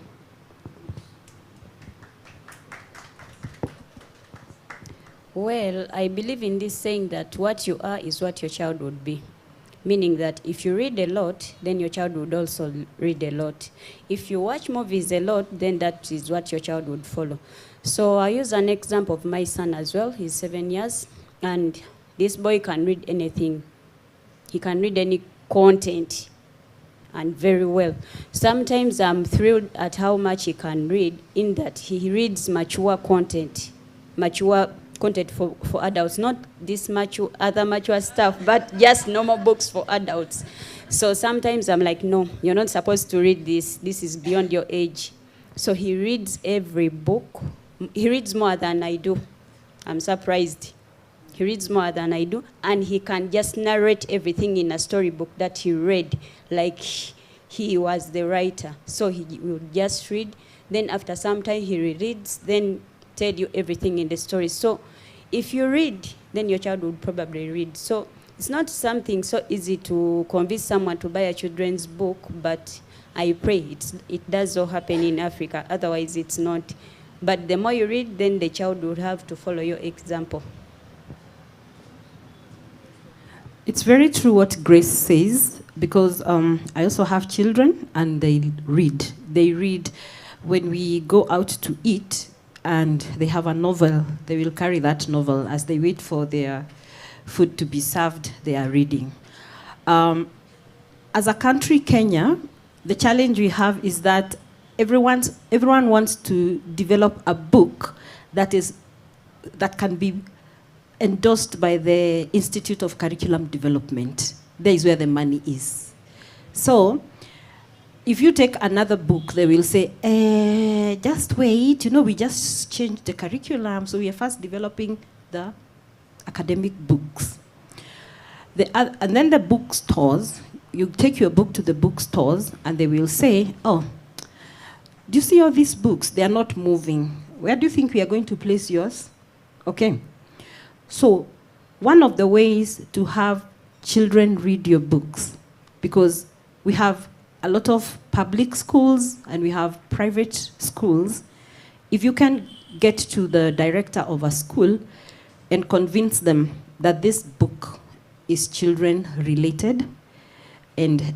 Well, I believe in this saying that what you are is what your child would be. Meaning that if you read a lot, then your child would also read a lot. If you watch movies a lot, then that is what your child would follow. So I use an example of my son as well. He's 7 years, and this boy can read anything. He can read any content, and very well. Sometimes I'm thrilled at how much he can read, in that he reads mature content for adults, not this other mature stuff, but just normal books for adults. So sometimes I'm like, no, you're not supposed to read this. This is beyond your age. So he reads every book. He reads more than I do. I'm surprised. He reads more than I do, and he can just narrate everything in a storybook that he read, like he was the writer. So he will just read, then after some time he rereads, then tell you everything in the story. So if you read, then your child would probably read. So it's not something so easy to convince someone to buy a children's book, but I pray it does so happen in Africa. Otherwise, it's not. But the more you read, then the child would have to follow your example. It's very true what Grace says, because I also have children and they read. They read when we go out to eat and they have a novel, they will carry that novel. As they wait for their food to be served, they are reading. As a country, Kenya, the challenge we have is that everyone wants to develop a book that can be endorsed by the Institute of Curriculum Development. There is where the money is. So, if you take another book, they will say, just wait, we just changed the curriculum, so we are first developing the academic books. And then the bookstores, you take your book to the bookstores, and they will say, oh, do you see all these books? They are not moving. Where do you think we are going to place yours? Okay. So one of the ways to have children read your books, because we have a lot of public schools and we have private schools, if you can get to the director of a school and convince them that this book is children related and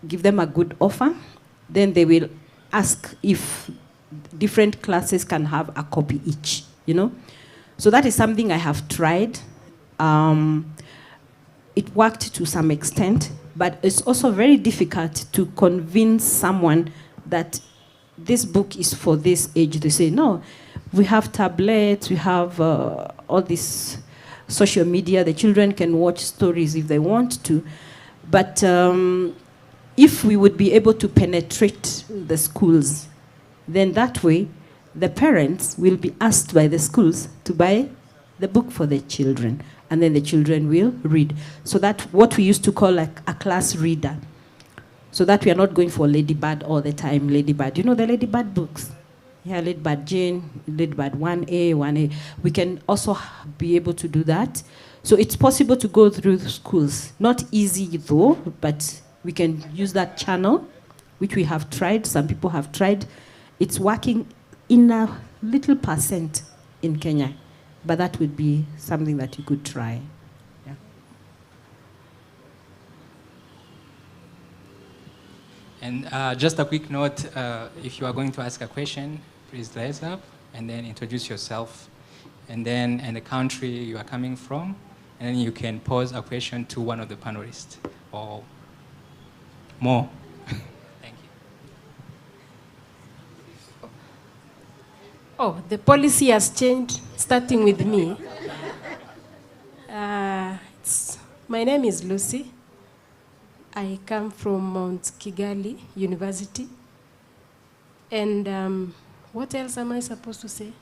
give them a good offer, then they will ask if different classes can have a copy each, So that is something I have tried. It worked to some extent, but it's also very difficult to convince someone that this book is for this age. They say, no, we have tablets, we have all this social media. The children can watch stories if they want to. But if we would be able to penetrate the schools, then that way, the parents will be asked by the schools to buy the book for their children, and then the children will read. So that's what we used to call like a class reader. So that we are not going for Ladybird all the time, Ladybird. The Ladybird books? Yeah, Ladybird Jane, Ladybird 1A, 1A. We can also be able to do that. So it's possible to go through the schools. Not easy though, but we can use that channel, which we have tried. Some people have tried. It's working in a little percent in Kenya, but that would be something that you could try. Yeah. And just a quick note, if you are going to ask a question, please raise up and then introduce yourself, and then and the country you are coming from, and then you can pose a question to one of the panelists or more. Oh, the policy has changed, starting with me. My name is Lucy. I come from Mount Kigali University. And what else am I supposed to say?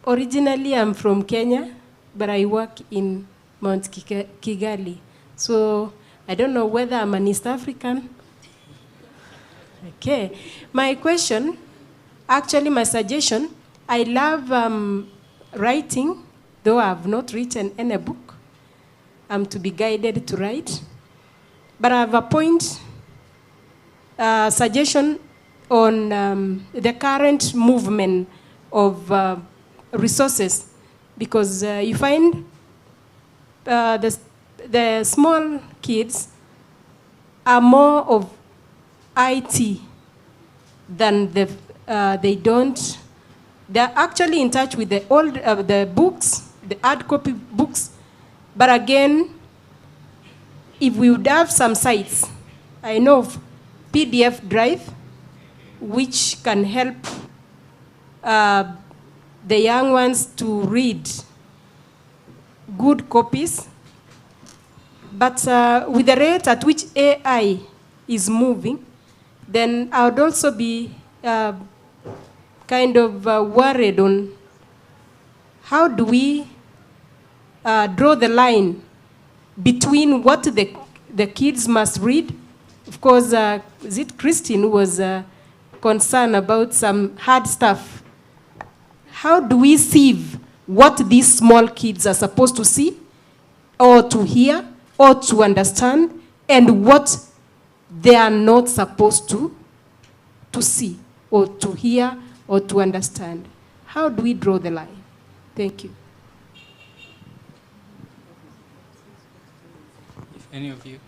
Originally, I'm from Kenya, but I work in Mount Kigali. So I don't know whether I'm an East African. Okay. My question, actually my suggestion, I love writing, though I have not written any book. I'm to be guided to write. But I have a point, suggestion on the current movement of resources, because you find the small kids are more of IT than they don't. They're actually in touch with the old the books, the hard copy books. But again, if we would have some sites, I know of PDF drive, which can help the young ones to read good copies. But with the rate at which AI is moving, then I would also be kind of worried on how do we draw the line between what the kids must read. Of course, is it Christine who was concerned about some hard stuff? How do we sieve what these small kids are supposed to see or to hear or to understand, and what they are not supposed to see or to hear or to understand? How do we draw the line? Thank you. If any of you.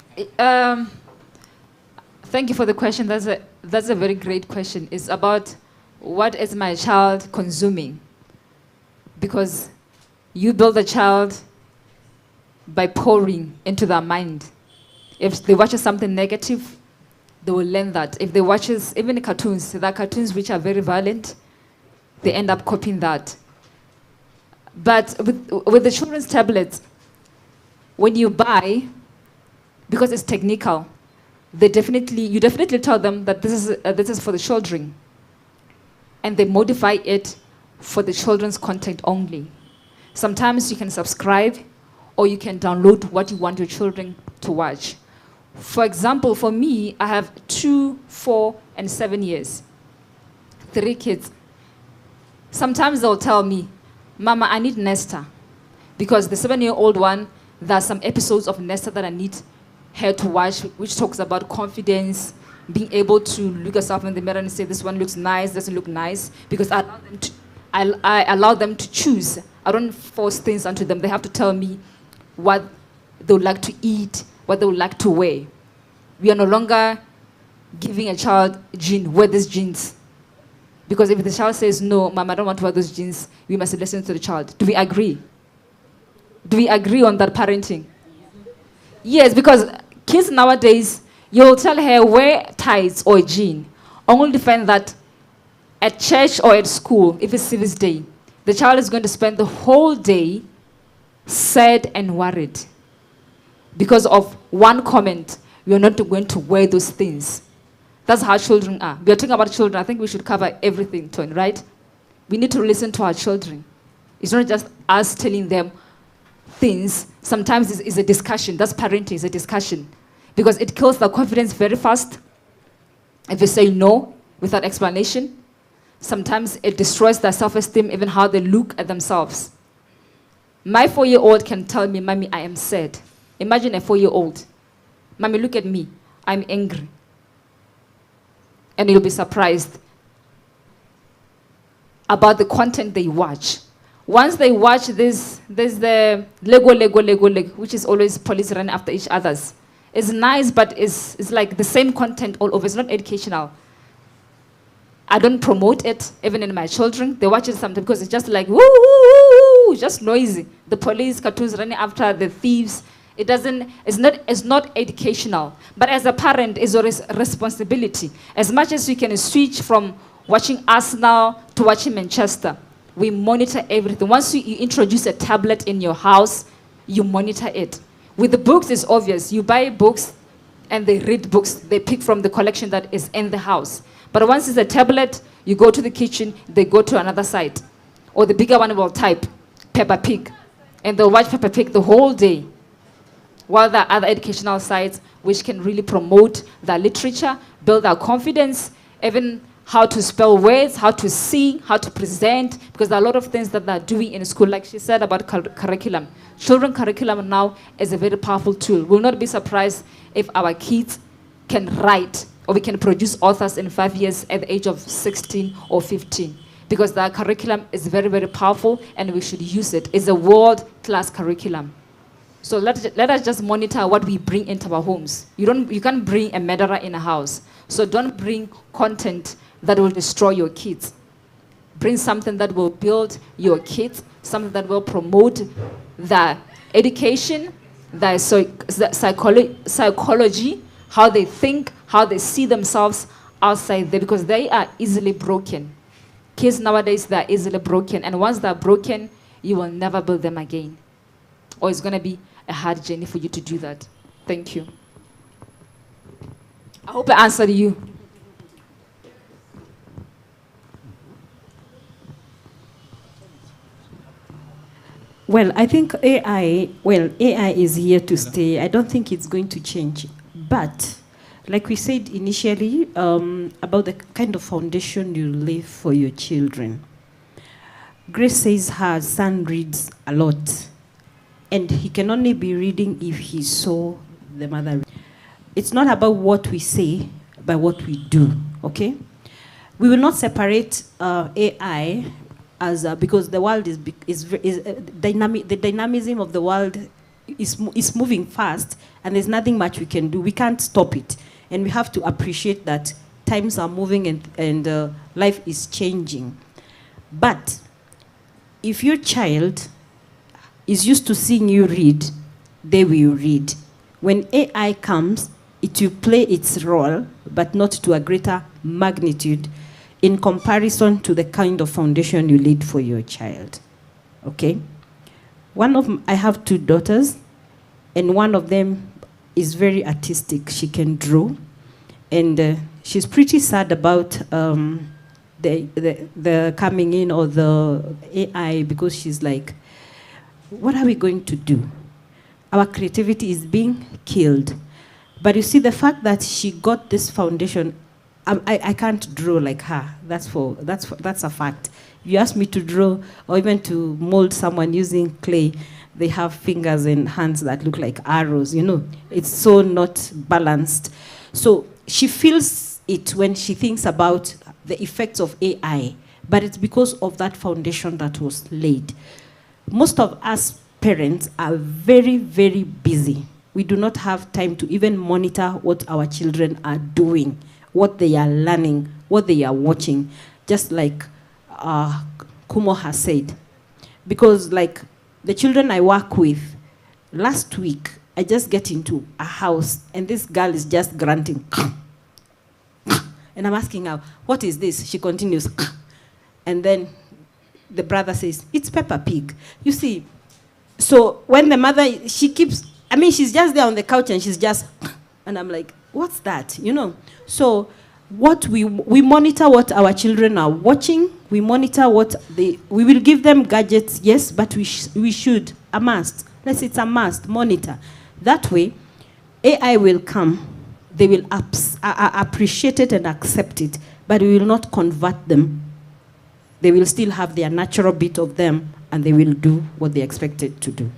Thank you for the question. That's a very great question. It's about what is my child consuming? Because you build a child by pouring into their mind. If they watch something negative, they will learn that. If they watch even cartoons, there are cartoons which are very violent, they end up copying that. But with the children's tablets, when you buy, because it's technical, you definitely tell them that this is for the children, and they modify it for the children's content only. Sometimes you can subscribe, or you can download what you want your children to watch. For example, for me, I have 2, 4, and 7 years, 3 kids. Sometimes they'll tell me, Mama, I need Nesta, because the 7-year-old one, there are some episodes of Nesta that I need her to watch, which talks about confidence, being able to look yourself in the mirror and say, this one looks nice, doesn't look nice, because I allow them to choose. I don't force things onto them. They have to tell me what they would like to eat, what they would like to wear. We are no longer giving a child wear these jeans. Because if the child says, no, Mom, I don't want to wear those jeans, we must listen to the child. Do we agree? Do we agree on that parenting? Yes, because kids nowadays, you'll tell her wear ties or a jean. Only defend that at church or at school, if it's Civis Day, the child is going to spend the whole day sad and worried. Because of one comment, you're not going to wear those things. That's how children are. We are talking about children. I think we should cover everything, Tony, right? We need to listen to our children. It's not just us telling them things. Sometimes it's a discussion. That's parenting, it's a discussion. Because it kills their confidence very fast. If you say no without explanation, sometimes it destroys their self-esteem, even how they look at themselves. My 4-year-old can tell me, Mommy, I am sad. Imagine a 4-year-old. Mommy, look at me. I'm angry. And you'll be surprised about the content they watch. Once they watch this, there's the Lego, which is always police running after each others. It's nice, but it's like the same content all over. It's not educational. I don't promote it, even in my children. They watch it sometimes because it's just like, woo, woo, woo, just noisy. The police cartoons running after the thieves. It's not educational. But as a parent, it's a responsibility. As much as you can switch from watching Arsenal to watching Manchester, we monitor everything. Once you introduce a tablet in your house, you monitor it. With the books, it's obvious. You buy books and they read books. They pick from the collection that is in the house. But once it's a tablet, you go to the kitchen, they go to another site. Or the bigger one will type, Peppa Pig. And they'll watch Peppa Pig the whole day. While there are other educational sites which can really promote their literature, build their confidence, even how to spell words, how to sing, how to present, because there are a lot of things that they're doing in school, like she said about curriculum. Children curriculum now is a very powerful tool. We'll not be surprised if our kids can write or we can produce authors in 5 years at the age of 16 or 15. Because the curriculum is very, very powerful and we should use it. It's a world-class curriculum. So let us just monitor what we bring into our homes. You can't bring a murderer in a house. So don't bring content that will destroy your kids. Bring something that will build your kids, something that will promote the education, the psychology, how they think, how they see themselves outside there, because they are easily broken. Kids nowadays, they're easily broken. And once they're broken, you will never build them again. Or it's going to be a hard journey for you to do that. Thank you. I hope I answered you. Well, I think AI is here to stay. I don't think it's going to change. But, like we said initially, about the kind of foundation you lay for your children. Grace says her son reads a lot. And he can only be reading if he saw the mother. It's not about what we say, but what we do, okay? We will not separate AI as because the world is dynamic. The dynamism of the world is moving fast, and there's nothing much we can do. We can't stop it, and we have to appreciate that times are moving and life is changing. But if your child is used to seeing you read, they will read. When AI comes, it will play its role, but not to a greater magnitude in comparison to the kind of foundation you laid for your child. Okay? I have 2 daughters, and one of them is very artistic. She can draw, and she's pretty sad about the coming in of the AI, because she's like, what are we going to do? Our creativity is being killed. But you see, the fact that she got this foundation, I can't draw like her. That's a fact. If you ask me to draw or even to mold someone using clay, they have fingers and hands that look like arrows, you know. It's so not balanced. So she feels it when she thinks about the effects of AI, but it's because of that foundation that was laid. Most of us parents are very, very busy. We do not have time to even monitor what our children are doing, what they are learning, what they are watching, just like Kumo has said. Because like the children I work with, last week, I just get into a house and this girl is just grunting. And I'm asking her, what is this? She continues. And then the brother says, it's Peppa Pig. You see, so when the mother, she's just there on the couch and she's just, and I'm like, what's that? You know? So what we monitor what our children are watching. We monitor we will give them gadgets, yes, but we should, a must. Let's say it's a must, monitor. That way, AI will come. They will appreciate it and accept it, but we will not convert them. They will still have their natural bit of them, and they will do what they expected to do.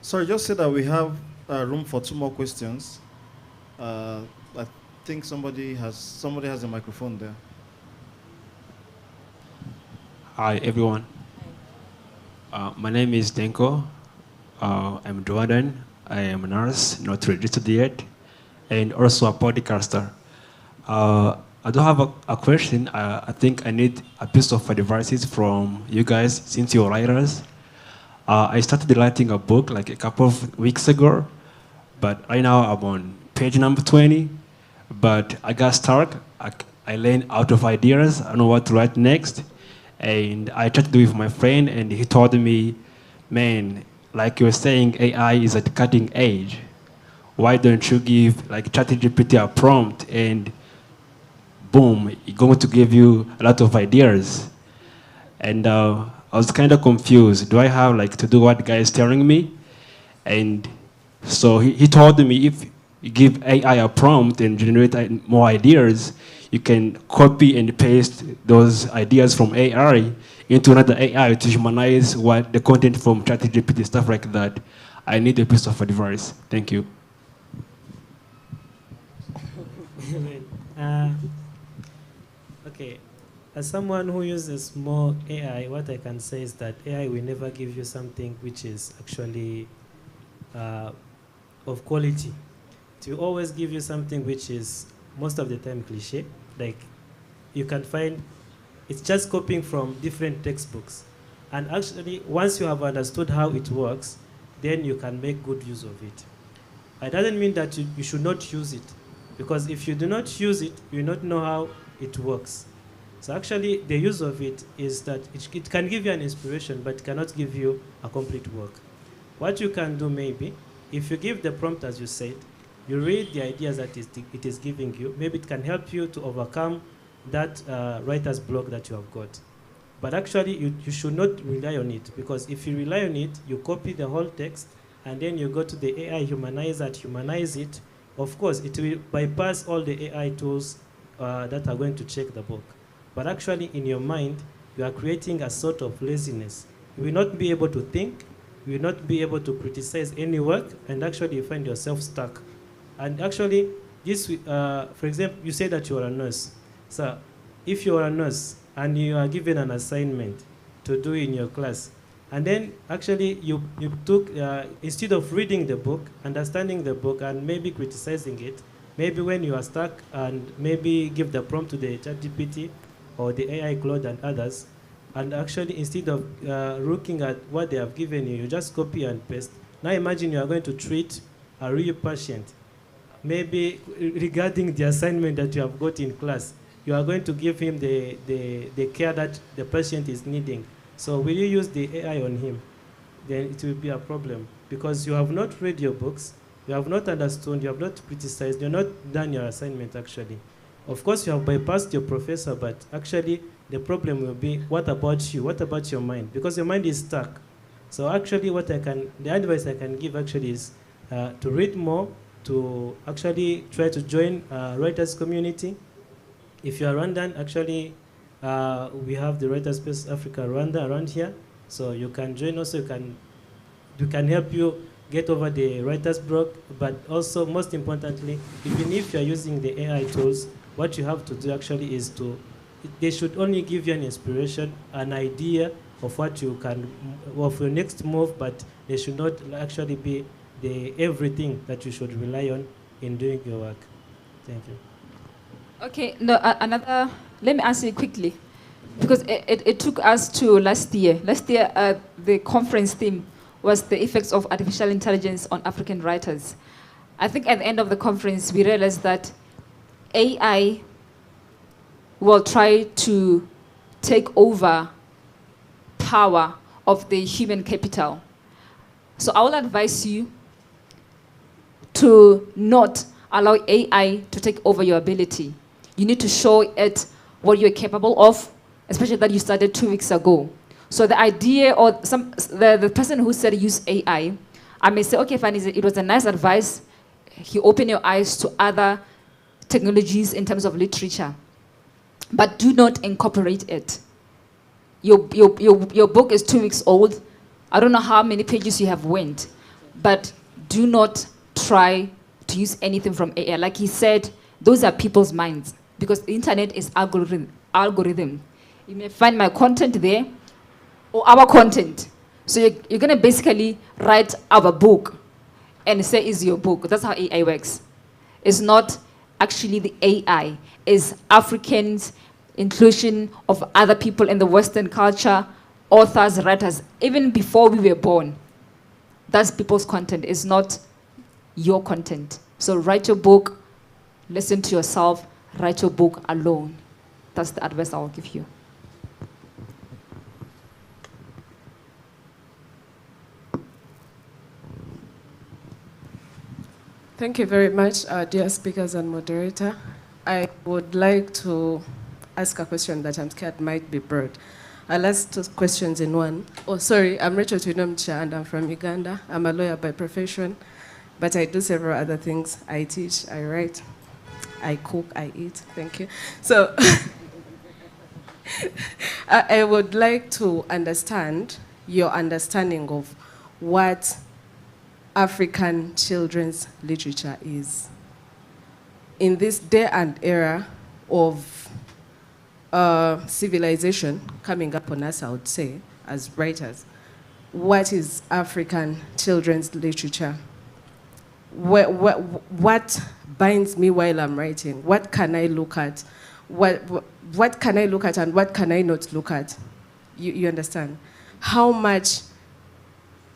Sorry, just say that we have room for 2 more questions. I think somebody has a microphone there. Hi, everyone. My name is Denko. I'm Rwandan. I am a nurse, not registered yet, and also a podcaster. I don't have a question. I think I need a piece of advice from you guys, since you're writers. I started writing a book like a couple of weeks ago, but right now I'm on page number 20, but I got stuck. I ran out of ideas. I don't know what to write next. And I tried to do it with my friend, and he told me, man, like you were saying, AI is at the cutting edge. Why don't you give like ChatGPT a prompt and boom, it's going to give you a lot of ideas. And I was kind of confused. Do I have like to do what the guy is telling me? And so he told me if you give AI a prompt and generate more ideas, you can copy and paste those ideas from AI into another AI to humanize what the content from ChatGPT, stuff like that. I need a piece of advice. Thank you. uh, okay. As someone who uses more AI, what I can say is that AI will never give you something which is actually uh, of quality. It will always give you something which is most of the time cliche. Like you can find it's just copying from different textbooks. And actually, once you have understood how it works, then you can make good use of it. It doesn't mean that you should not use it, because if you do not use it, you will not know how it works. So actually, the use of it is that it can give you an inspiration, but it cannot give you a complete work. What you can do maybe, if you give the prompt as you said, you read the ideas that it is giving you, maybe it can help you to overcome that writer's block that you have got. But actually, you should not rely on it, because if you rely on it, you copy the whole text, and then you go to the AI humanizer and humanize it. Of course, it will bypass all the AI tools that are going to check the book. But actually, in your mind, you are creating a sort of laziness. You will not be able to think, you will not be able to criticize any work, and actually you find yourself stuck. And actually, this, for example, you say that you are a nurse. So if you are a nurse and you are given an assignment to do in your class, and then actually you took, instead of reading the book, understanding the book, and maybe criticizing it, maybe when you are stuck and maybe give the prompt to the ChatGPT or the AI Claude and others, and actually instead of looking at what they have given you, you just copy and paste. Now imagine you are going to treat a real patient, maybe regarding the assignment that you have got in class. You are going to give him the care that the patient is needing. So will you use the AI on him? Then it will be a problem, because you have not read your books, you have not understood, you have not criticized, you have not done your assignment actually. Of course, you have bypassed your professor, but actually the problem will be, what about you? What about your mind? Because your mind is stuck. So actually the advice I can give actually is to read more, to actually try to join writers community. If you are Rwandan, actually we have the Writers Space Africa Rwanda around here. So you can join also, we can help you get over the writer's block, but also most importantly, even if you are using the AI tools, what you have to do actually is they should only give you an inspiration, an idea of what you can, of your next move, but they should not actually be everything that you should rely on in doing your work. Thank you. Okay, no, let me answer it quickly, because it took us to last year. Last year, the conference theme was the effects of artificial intelligence on African writers. I think at the end of the conference, we realized that AI will try to take over power of the human capital. So I will advise you to not allow AI to take over your ability. You need to show it what you're capable of, especially that you started 2 weeks ago. So the idea, or the person who said use AI, I may say, okay, fine, it was a nice advice. He opened your eyes to other technologies in terms of literature, but do not incorporate it. Your book is 2 weeks old. I don't know how many pages you have went, but do not try to use anything from AI. Like he said, those are people's minds, because the internet is algorithm. You may find my content there, or our content. So you're going to basically write our book and say it's your book. That's how AI works. It's not actually the AI. It's Africans, inclusion of other people in the Western culture, authors, writers, even before we were born. That's people's content. It's not your content. So write your book, listen to yourself, write your book alone. That's the advice I'll give you. Thank you very much, dear speakers and moderator. I would like to ask a question that I'm scared might be broad. I'll ask 2 questions in one. Oh, sorry, I'm Rachel Twinomcha and I'm from Uganda. I'm a lawyer by profession, but I do several other things. I teach, I write, I cook, I eat. Thank you. So I would like to understand your understanding of what African children's literature is in this day and era of civilization coming up on us, I would say, as writers, what is African children's literature? What binds me while I'm writing? What can I look at? What can I look at and what can I not look at? You understand? How much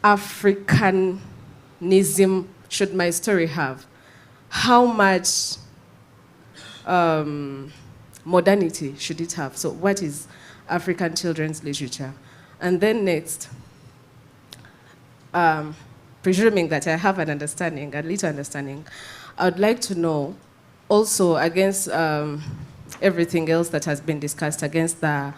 Africanism should my story have? How much modernity should it have? So what is African children's literature? And then next, presuming that I have an understanding, a little understanding, I would like to know also against everything else that has been discussed, against the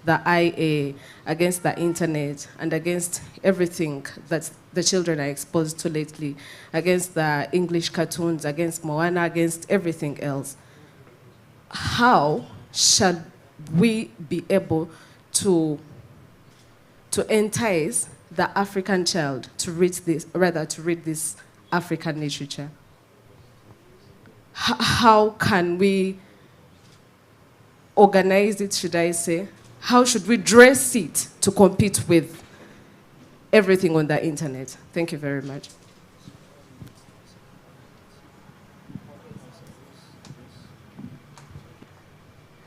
IA, against the internet, and against everything that the children are exposed to lately, against the English cartoons, against Moana, against everything else. How shall we be able to entice the African child to read this, rather to read this African literature? How can we organize it, should I say? How should we dress it to compete with everything on the internet? Thank you very much.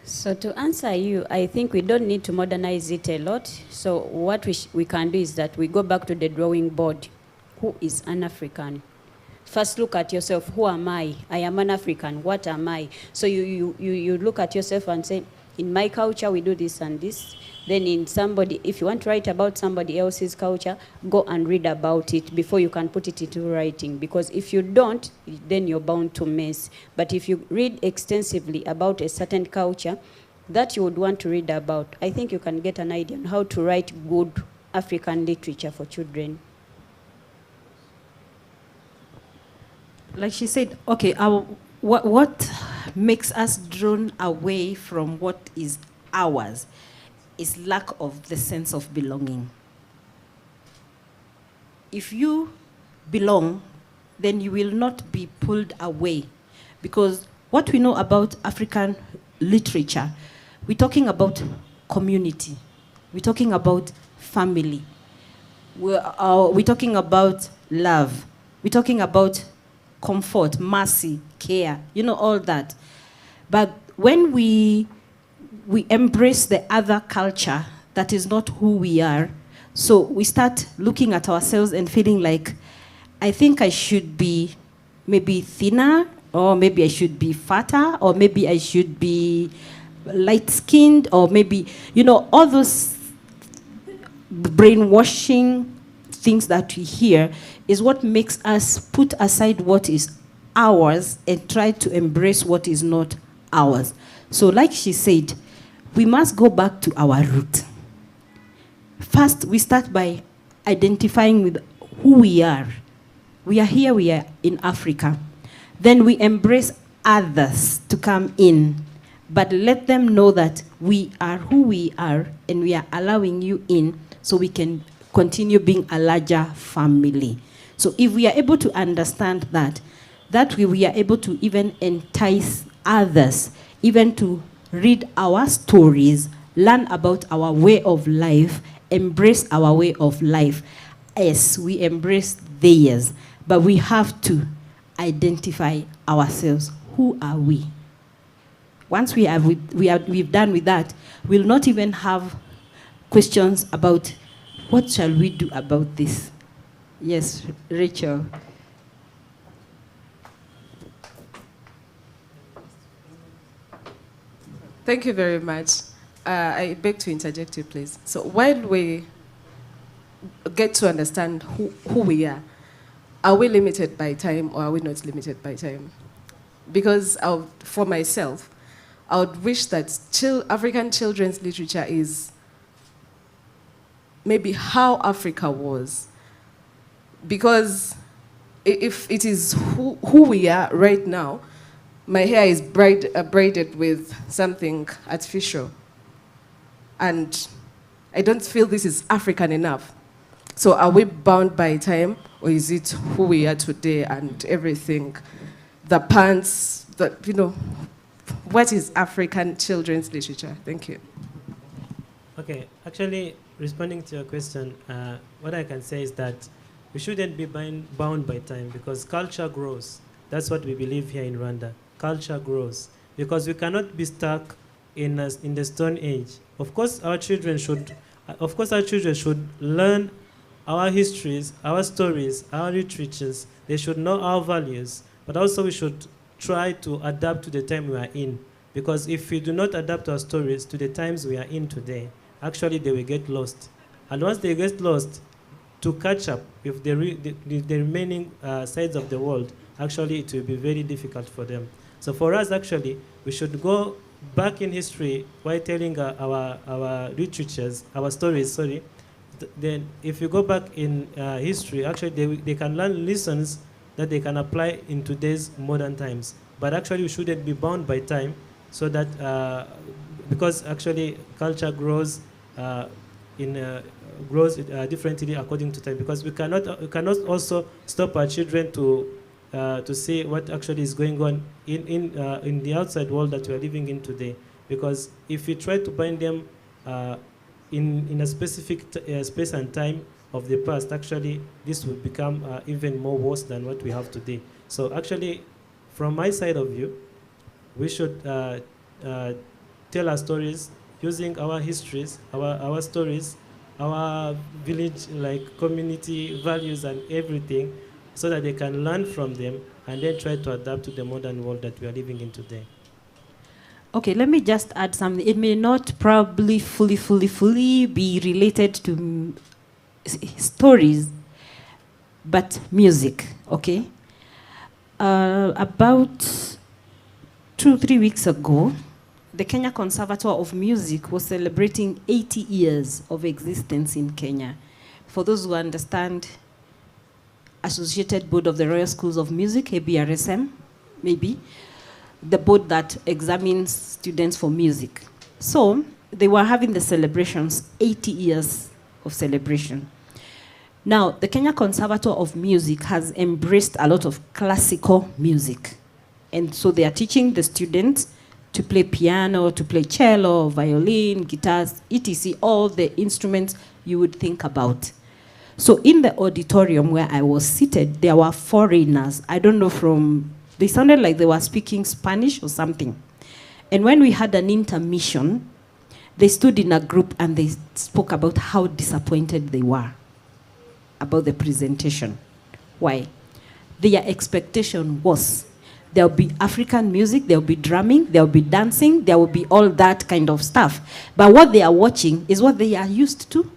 So to answer you, I think we don't need to modernize it a lot. So what we can do is that we go back to the drawing board. Who is an African? First look at yourself. Who am I? I am an African. What am I? So you look at yourself and say, in my culture, we do this and this. Then in somebody, if you want to write about somebody else's culture, go and read about it before you can put it into writing. Because if you don't, then you're bound to miss. But if you read extensively about a certain culture that you would want to read about, I think you can get an idea on how to write good African literature for children. Like she said, okay, what makes us drawn away from what is ours is lack of the sense of belonging. If you belong, then you will not be pulled away. Because what we know about African literature, we're talking about community. We're talking about family. We're talking about love. We're talking about comfort, mercy, care, all that. But when we embrace the other culture that is not who we are, so we start looking at ourselves and feeling like, I think I should be maybe thinner, or maybe I should be fatter, or maybe I should be light-skinned, or maybe, all those brainwashing things that we hear is what makes us put aside what is ours and try to embrace what is not ours. So like she said, we must go back to our root. First, we start by identifying with who we are. We are here, we are in Africa. Then we embrace others to come in, but let them know that we are who we are and we are allowing you in so we can continue being a larger family. So if we are able to understand that way we are able to even entice others, even to read our stories, learn about our way of life, embrace our way of life as we embrace theirs. But we have to identify ourselves. Who are we? Once we've done with that, we'll not even have questions about what shall we do about this. Yes, Rachel. Thank you very much. I beg to interject you, please. So while we get to understand who we are we limited by time or are we not limited by time? Because for myself, I would wish that African children's literature is maybe how Africa was. Because if it is who we are right now, my hair is braided with something artificial. And I don't feel this is African enough. So are we bound by time, or is it who we are today and everything the pants, what is African children's literature? Thank you. Okay, actually, responding to your question, what I can say is that we shouldn't be bound by time because culture grows. That's what we believe here in Rwanda. Culture grows because we cannot be stuck in the Stone Age. Of course, our children should learn our histories, our stories, our literatures. They should know our values, but also we should try to adapt to the time we are in. Because if we do not adapt our stories to the times we are in today, actually they will get lost. And once they get lost, to catch up with the remaining sides of the world, actually it will be very difficult for them. So for us, actually, we should go back in history while telling our literatures, our stories, sorry. Then if you go back in history, actually they can learn lessons that they can apply in today's modern times. But actually we shouldn't be bound by time so that, because actually culture grows differently according to time, because we cannot also stop our children to see what actually is going on in the outside world that we are living in today. Because if we try to bind them in a specific space and time of the past, actually this will become even more worse than what we have today. So actually, from my side of view, we should tell our stories using our histories, our stories, our village, like community values and everything, so that they can learn from them and then try to adapt to the modern world that we are living in today. Okay, let me just add something. It may not probably fully be related to stories, but music, okay? About 2-3 weeks ago, the Kenya Conservatoire of Music was celebrating 80 years of existence in Kenya. For those who understand, Associated Board of the Royal Schools of Music, ABRSM, maybe, the board that examines students for music. So they were having the celebrations, 80 years of celebration. Now, the Kenya Conservatoire of Music has embraced a lot of classical music. And so they are teaching the students to play piano, to play cello, violin, guitars, etc., all the instruments you would think about. So in the auditorium where I was seated, there were foreigners. I don't know they sounded like they were speaking Spanish or something. And when we had an intermission, they stood in a group and they spoke about how disappointed they were about the presentation. Why? Their expectation was there will be African music, there will be drumming, there will be dancing, there will be all that kind of stuff. But what they are watching is what they are used to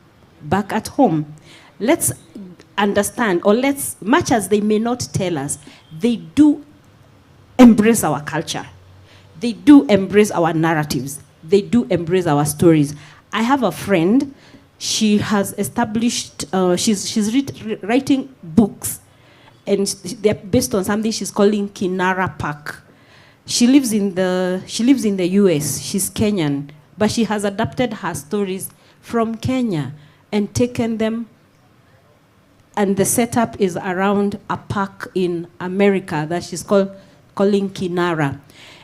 back at home. Let's understand, or much as they may not tell us, they do embrace our culture. They do embrace our narratives. They do embrace our stories. I have a friend, she has established, she's writing books, and they're based on something she's calling Kinara Park. She lives in the US, she's Kenyan, but she has adapted her stories from Kenya and taken them, and the setup is around a park in America that she's calling Kinara.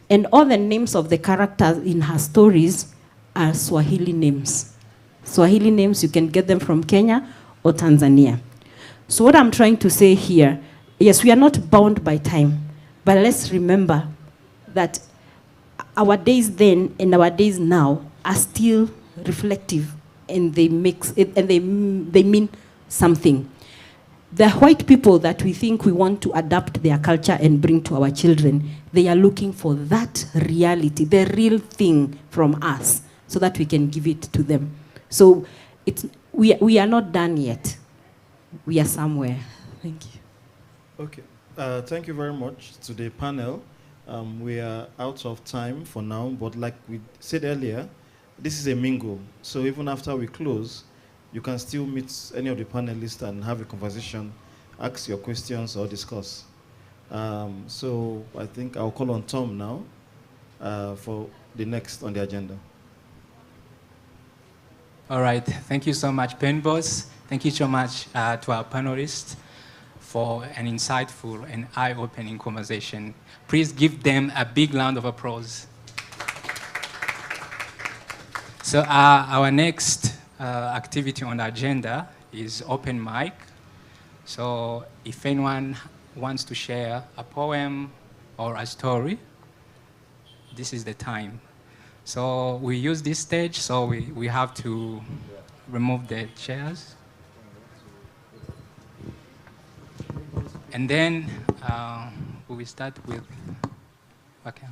And all the names of the characters in her stories are Swahili names. Swahili names, you can get them from Kenya or Tanzania. So what I'm trying to say here, yes, we are not bound by time, but let's remember that our days then and our days now are still reflective, and they mix it, and they mean something. The white people that we think we want to adapt their culture and bring to our children, they are looking for that reality, the real thing from us, so that we can give it to them. So we are not done yet. We are somewhere. Thank you. Okay. Thank you very much to the panel. We are out of time for now, but like we said earlier, this is a mingle. So even after we close, you can still meet any of the panelists and have a conversation, ask your questions or discuss. So I think I'll call on Tom now for the next on the agenda. All right, thank you so much, Pen Boss. Thank you so much to our panelists for an insightful and eye-opening conversation. Please give them a big round of applause. So our next activity on the agenda is open mic. So if anyone wants to share a poem or a story, this is the time. So we use this stage, so we have to remove the chairs. And then we will start with, okay.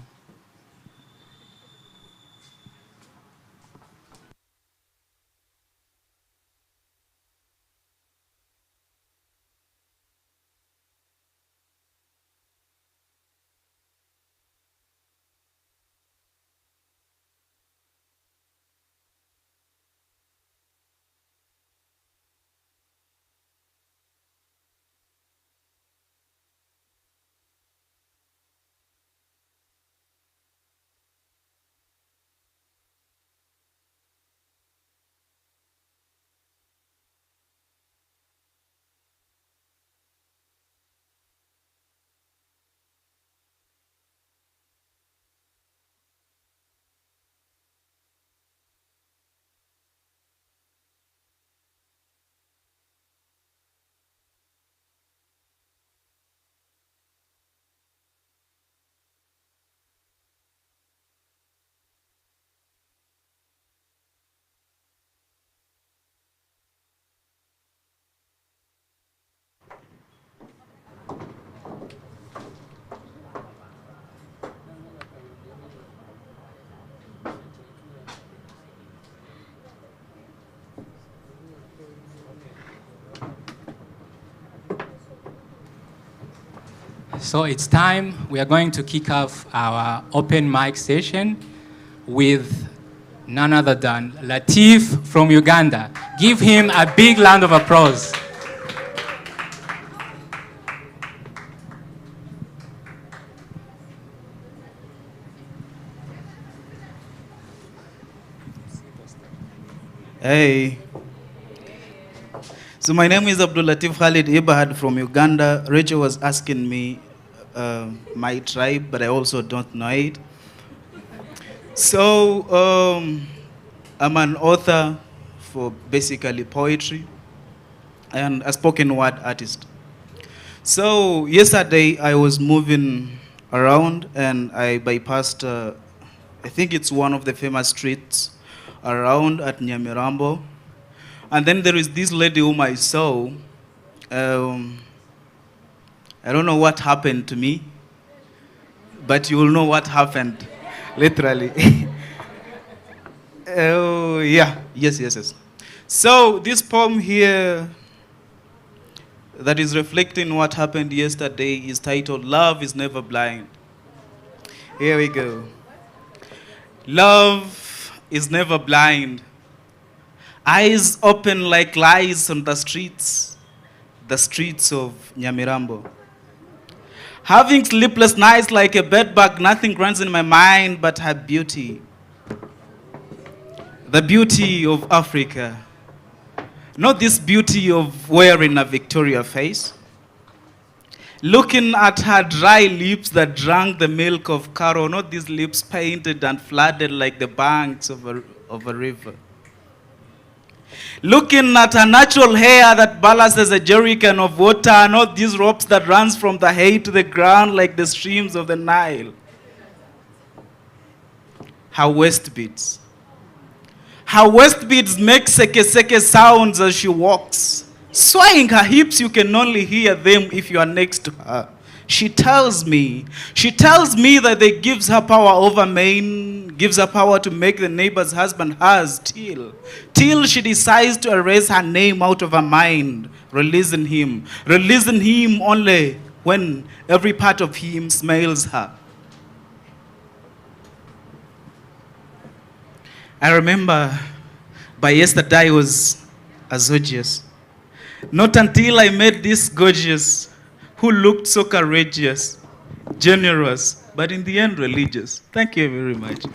So it's time. We are going to kick off our open mic session with none other than Latif from Uganda. Give him a big round of applause. Hey. So my name is Abdul Latif Khalid Ibahad from Uganda. Rachel was asking me my tribe, but I also don't know it. So I'm an author for basically poetry and a spoken word artist. So yesterday I was moving around and I bypassed, I think it's one of the famous streets around at Nyamirambo. And then there is this lady whom I saw. I don't know what happened to me, but you will know what happened, literally. Oh, yeah, yes. So this poem here that is reflecting what happened yesterday is titled, Love is Never Blind. Here we go. Love is never blind. Eyes open like lies on the streets of Nyamirambo. Having sleepless nights like a bedbug, nothing runs in my mind but her beauty. The beauty of Africa. Not this beauty of wearing a Victoria face. Looking at her dry lips that drank the milk of Karo, not these lips painted and flooded like the banks of a river. Looking at her natural hair that balances a jerrycan of water, not these ropes that runs from the hay to the ground like the streams of the Nile. Her waist beats. Her waist beats make seke sounds as she walks. Swaying her hips, you can only hear them if you are next to her. She tells me that they gives her power over men, gives her power to make the neighbor's husband hers till she decides to erase her name out of her mind, releasing him only when every part of him smells her. I remember by yesterday I was Azodius. Not until I met this gorgeous who looked so courageous, generous, but in the end religious. Thank you very much.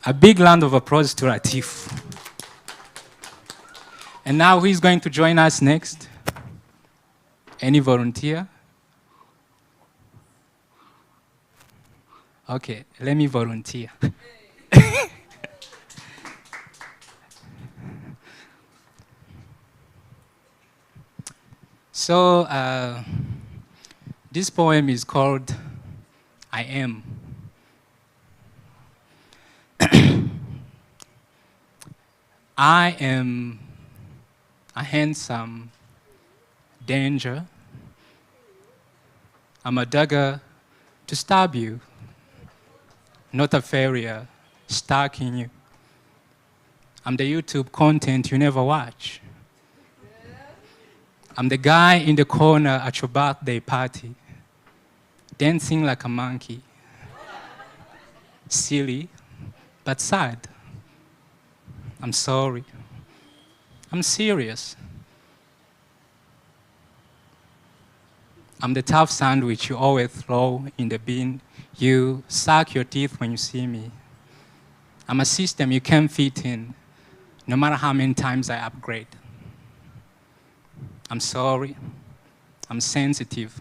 A big round of applause to Latif. And now who is going to join us next? Any volunteer? Okay, let me volunteer. So, this poem is called I Am. I am a handsome danger. I'm a dagger to stab you, not a farrier stalking you. I'm the YouTube content you never watch. I'm the guy in the corner at your birthday party, dancing like a monkey. Silly, but sad. I'm sorry. I'm serious. I'm the tough sandwich you always throw in the bin. You suck your teeth when you see me. I'm a system you can't fit in, no matter how many times I upgrade. I'm sorry. I'm sensitive.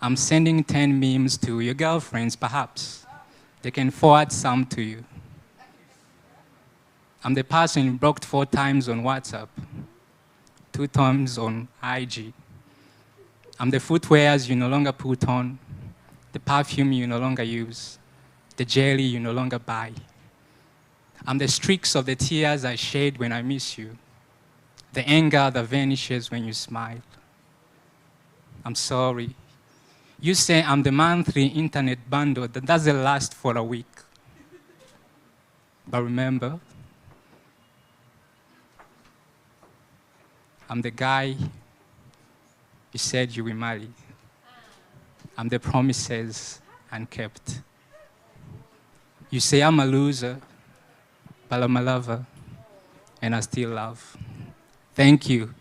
I'm sending 10 memes to your girlfriends, perhaps. They can forward some to you. I'm the person you blocked 4 times on WhatsApp, 2 times on IG. I'm the footwears you no longer put on, the perfume you no longer use, the jelly you no longer buy. I'm the streaks of the tears I shed when I miss you, the anger that vanishes when you smile. I'm sorry. You say I'm the monthly internet bundle that doesn't last for a week. But remember, I'm the guy you said you will marry. I'm the promises unkept. You say I'm a loser, but I'm a lover, and I still love. Thank you.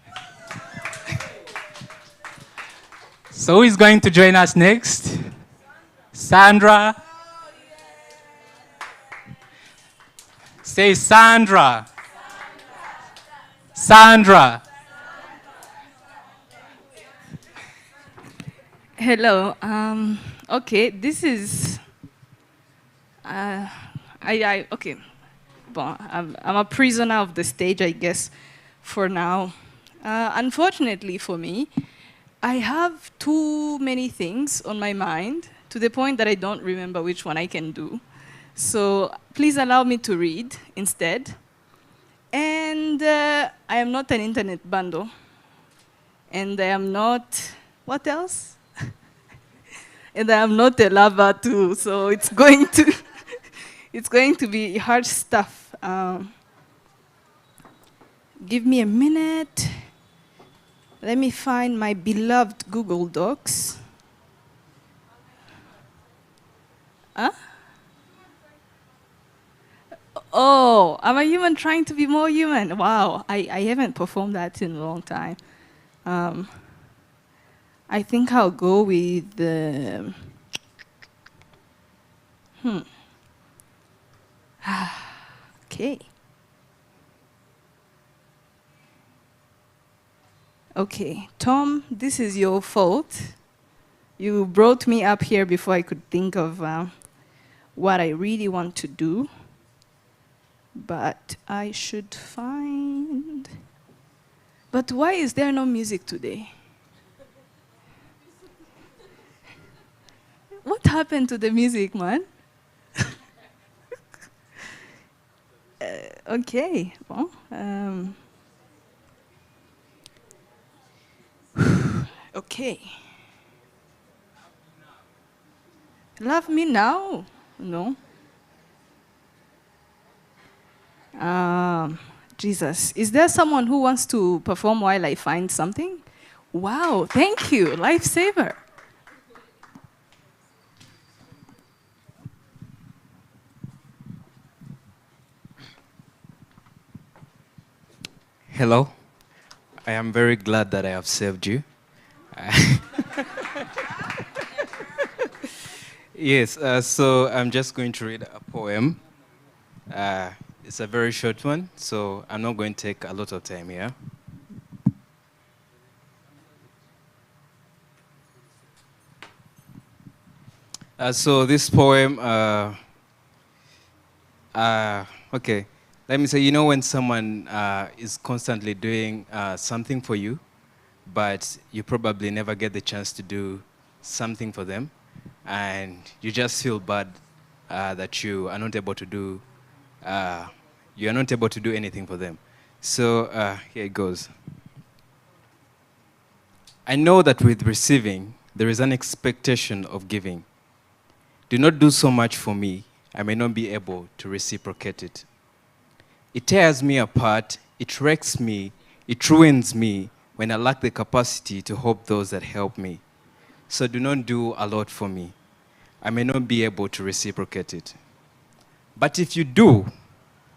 So who is going to join us next? Sandra? Say Sandra. Sandra. Hello. Okay, this is. Okay. Bon, I'm a prisoner of the stage, I guess, for now. Unfortunately for me, I have too many things on my mind to the point that I don't remember which one I can do. So please allow me to read instead. And I am not an internet bundle. And I am not, what else? And I am not a lover too, so it's going to, it's going to be hard stuff. Give me a minute. Let me find my beloved Google Docs. Huh? Oh, I'm a human trying to be more human. Wow, I haven't performed that in a long time. I think I'll go with the. Okay. Okay, Tom, this is your fault. You brought me up here before I could think of what I really want to do. But I should find. But why is there no music today? What happened to the music, man? Okay, well. Okay. Love me now? No. Jesus, is there someone who wants to perform while I find something? Wow, thank you, lifesaver. Hello. I am very glad that I have saved you. Yes, so I'm just going to read a poem. It's a very short one, so I'm not going to take a lot of time here. So this poem, okay, let me say, you know when someone is constantly doing something for you, but you probably never get the chance to do something for them, and you just feel bad that you are not able to do, you are not able to do anything for them. So here it goes. I know that with receiving, there is an expectation of giving. Do not do so much for me, I may not be able to reciprocate it. It tears me apart, it wrecks me, it ruins me when I lack the capacity to help those that help me. So do not do a lot for me. I may not be able to reciprocate it. But if you do,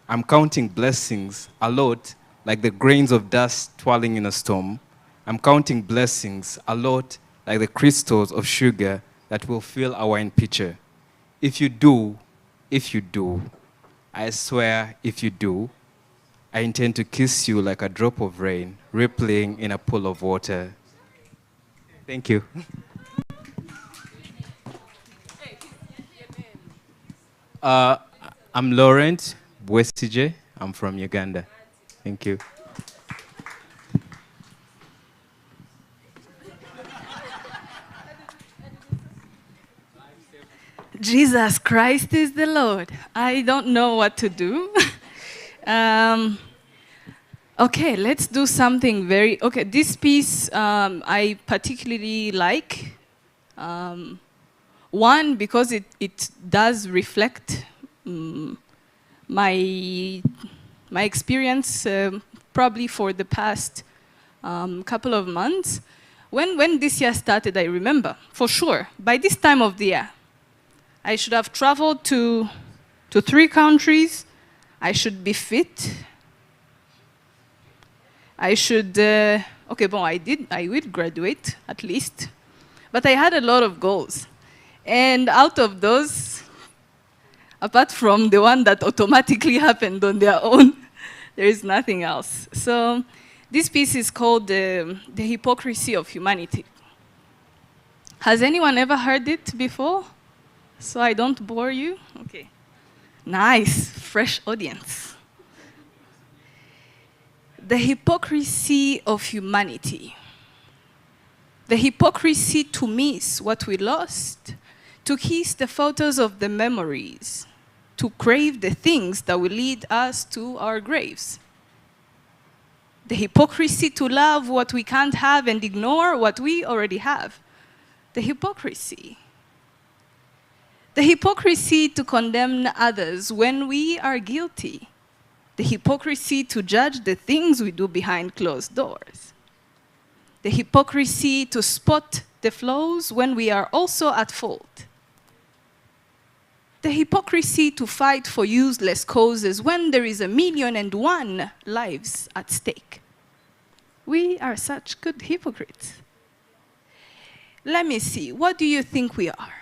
I'm counting blessings a lot, like the grains of dust twirling in a storm. I'm counting blessings a lot, like the crystals of sugar that will fill our wine pitcher. If you do, I swear if you do, I intend to kiss you like a drop of rain rippling in a pool of water. Thank you. I'm Laurent Bwesije. I'm from Uganda. Thank you. Jesus Christ is the Lord. I don't know what to do. Okay, let's do something very... Okay, this piece I particularly like. One, because it does reflect my experience probably for the past couple of months. When this year started, I remember, for sure, by this time of the year, I should have traveled to 3 countries. I should be fit. I should, okay, bon, I will graduate, at least. But I had a lot of goals. And out of those, apart from the one that automatically happened on their own, there is nothing else. So this piece is called The Hypocrisy of Humanity. Has anyone ever heard it before? So I don't bore you? Okay. Nice, fresh audience. The hypocrisy of humanity. The hypocrisy to miss what we lost, to kiss the photos of the memories, to crave the things that will lead us to our graves. The hypocrisy to love what we can't have and ignore what we already have. The hypocrisy. The hypocrisy to condemn others when we are guilty. The hypocrisy to judge the things we do behind closed doors. The hypocrisy to spot the flaws when we are also at fault. The hypocrisy to fight for useless causes when there is 1,000,001 lives at stake. We are such good hypocrites. Let me see, what do you think we are?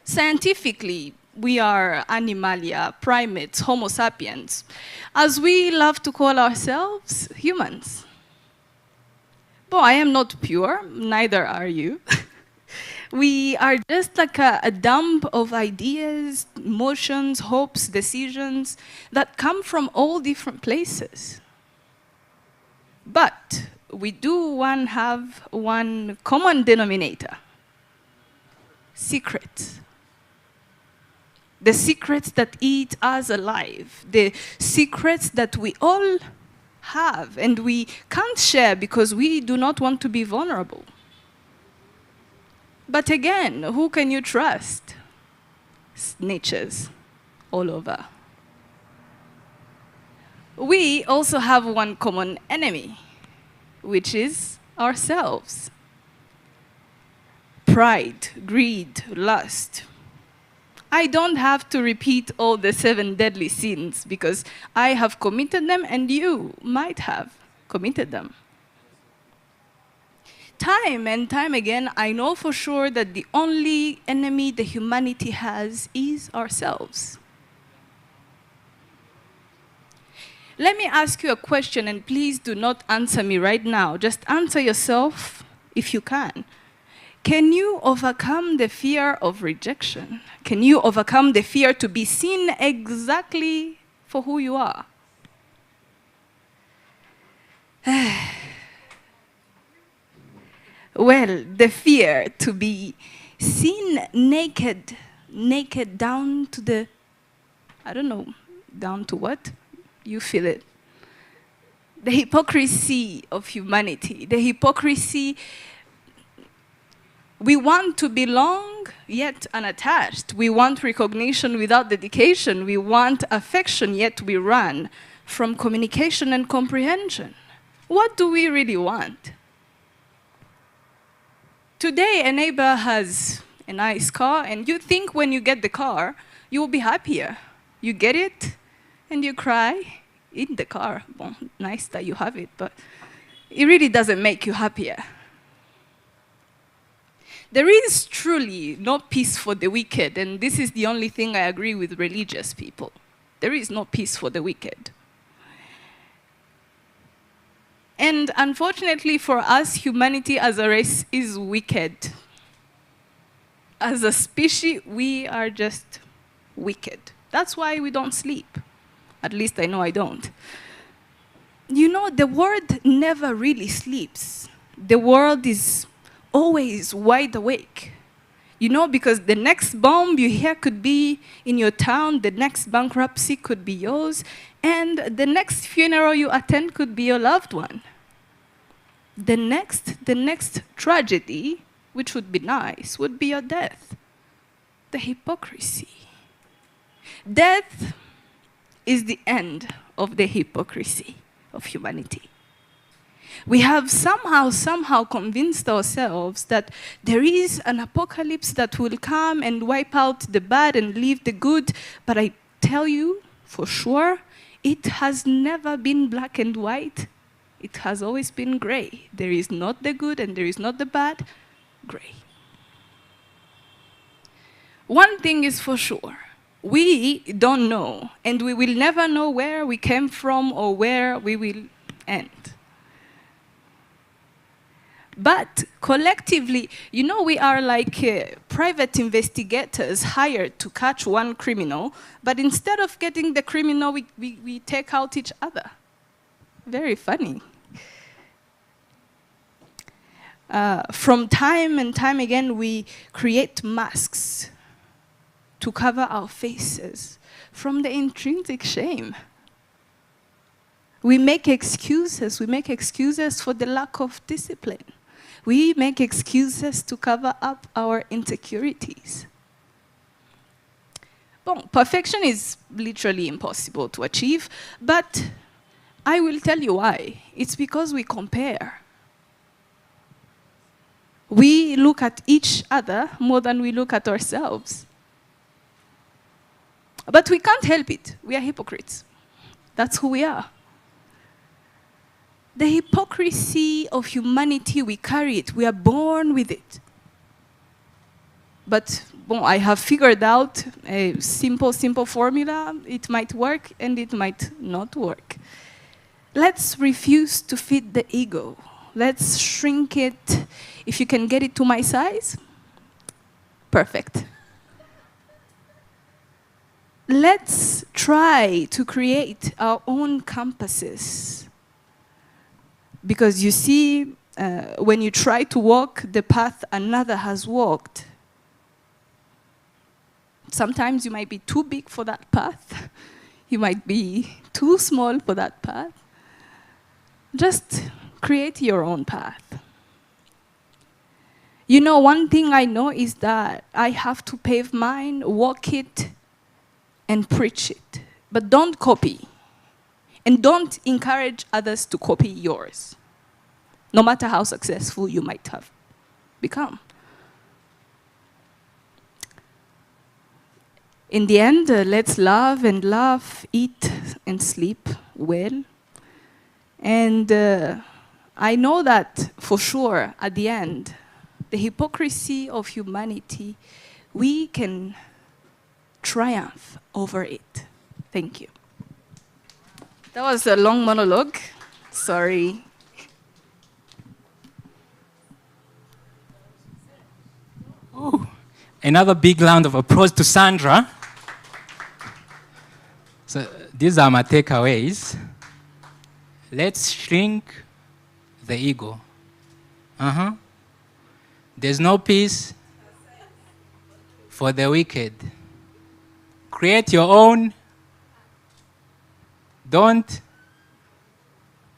Scientifically, we are animalia, primates, Homo sapiens. As we love to call ourselves, humans. But I am not pure, neither are you. We are just like a dump of ideas, emotions, hopes, decisions that come from all different places. But we do have one common denominator: secrets. The secrets that eat us alive, the secrets that we all have and we can't share because we do not want to be vulnerable. But again, who can you trust? Snitches all over. We also have one common enemy, which is ourselves. Pride, greed, lust. I don't have to repeat all the 7 deadly sins because I have committed them and you might have committed them. Time and time again, I know for sure that the only enemy the humanity has is ourselves. Let me ask you a question, and please do not answer me right now. Just answer yourself if you can. Can you overcome the fear of rejection? Can you overcome the fear to be seen exactly for who you are? Well, the fear to be seen naked, naked down to the, I don't know, down to what? You feel it. The hypocrisy of humanity, the hypocrisy. We want to belong, yet unattached. We want recognition without dedication. We want affection, yet we run from communication and comprehension. What do we really want? Today, a neighbor has a nice car, and you think when you get the car, you will be happier. You get it, and you cry in the car. Well, nice that you have it, but it really doesn't make you happier. There is truly no peace for the wicked, and this is the only thing I agree with religious people. There is no peace for the wicked. And unfortunately for us, humanity as a race is wicked. As a species, we are just wicked. That's why we don't sleep. At least I know I don't. You know, the world never really sleeps. The world is always wide awake. You know, because the next bomb you hear could be in your town, the next bankruptcy could be yours, and the next funeral you attend could be your loved one. The next tragedy, which would be nice, would be your death. The hypocrisy. Death is the end of the hypocrisy of humanity. We have somehow convinced ourselves that there is an apocalypse that will come and wipe out the bad and leave the good, but I tell you for sure, it has never been black and white. It has always been gray. There is not the good and there is not the bad, gray. One thing is for sure, we don't know, and we will never know where we came from or where we will end. But collectively, you know, we are like private investigators hired to catch one criminal, but instead of getting the criminal, we take out each other. Very funny. From time and time again, we create masks to cover our faces from the intrinsic shame. We make excuses. We make excuses for the lack of discipline. We make excuses to cover up our insecurities. Well, perfection is literally impossible to achieve, but I will tell you why. It's because we compare. We look at each other more than we look at ourselves. But we can't help it. We are hypocrites. That's who we are. The hypocrisy of humanity, we carry it. We are born with it. But well, I have figured out a simple formula. It might work and it might not work. Let's refuse to feed the ego. Let's shrink it. If you can get it to my size, perfect. Let's try to create our own compasses. Because you see, when you try to walk the path another has walked, sometimes you might be too big for that path. You might be too small for that path. Just create your own path. You know, one thing I know is that I have to pave mine, walk it, and preach it. But don't copy. And don't encourage others to copy yours, no matter how successful you might have become. In the end, let's love and laugh, eat and sleep well. And I know that for sure, at the end, the hypocrisy of humanity, we can triumph over it. Thank you. That was a long monologue. Sorry. Ooh. Another big round of applause to Sandra. So these are my takeaways. Let's shrink the ego. There's no peace for the wicked. Create your own. Don't.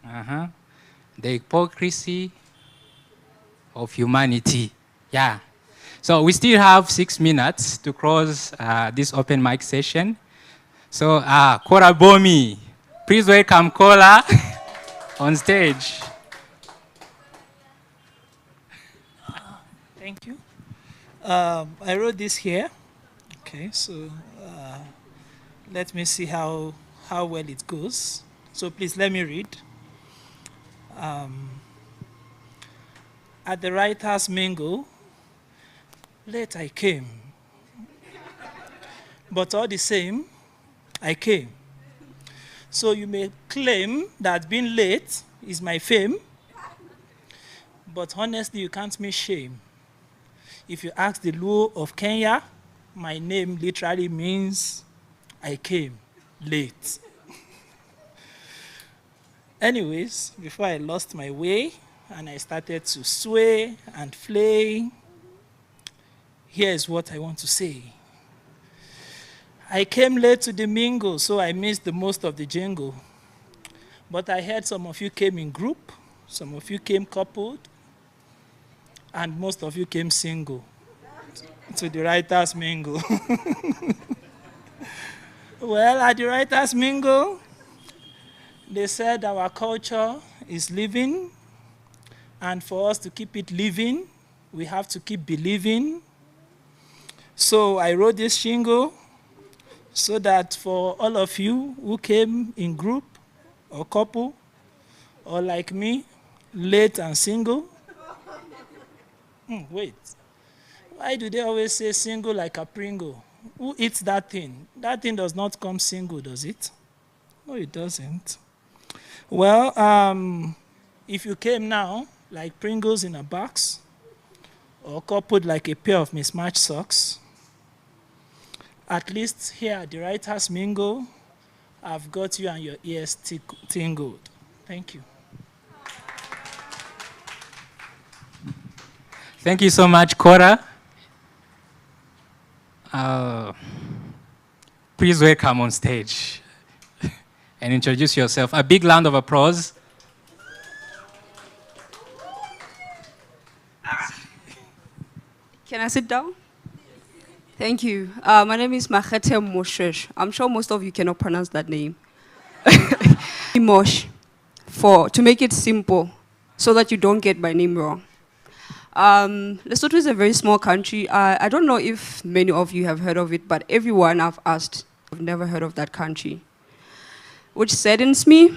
The hypocrisy of humanity. Yeah. So we still have 6 minutes to close this open mic session. So Kora Bomi, please welcome Kora on stage. Thank you. I wrote this here. Okay, so let me see how well it goes. So please let me read. At the writer's mingle, late I came. But all the same, I came. So you may claim that being late is my fame, but honestly, you can't make shame. If you ask the Luo of Kenya, my name literally means I came late. Anyways, before I lost my way and I started to sway and flay, here is what I want to say. I came late to the mingle, so I missed the most of the jingle. But I heard some of you came in group, some of you came coupled, and most of you came single to the writer's mingle. Well, at the writer's mingle, they said our culture is living, and for us to keep it living, we have to keep believing. So I wrote this shingle so that for all of you who came in group or couple, or like me, late and single. Wait, why do they always say single like a Pringle? Who eats that thing? That thing does not come single, does it? No, it doesn't. Well, if you came now, like Pringles in a box, or coupled like a pair of mismatched socks, at least here at the writer's mingle, I've got you and your ears tingled. Thank you. Thank you so much, Kora. Please welcome on stage and introduce yourself. A big round of applause. Can I sit down? Thank you. My name is Mahete Moshesh. I'm sure most of you cannot pronounce that name. Mosh, to make it simple, so that you don't get my name wrong. Lesotho is a very small country. I don't know if many of you have heard of it, but everyone I've asked, I've never heard of that country. Which saddens me,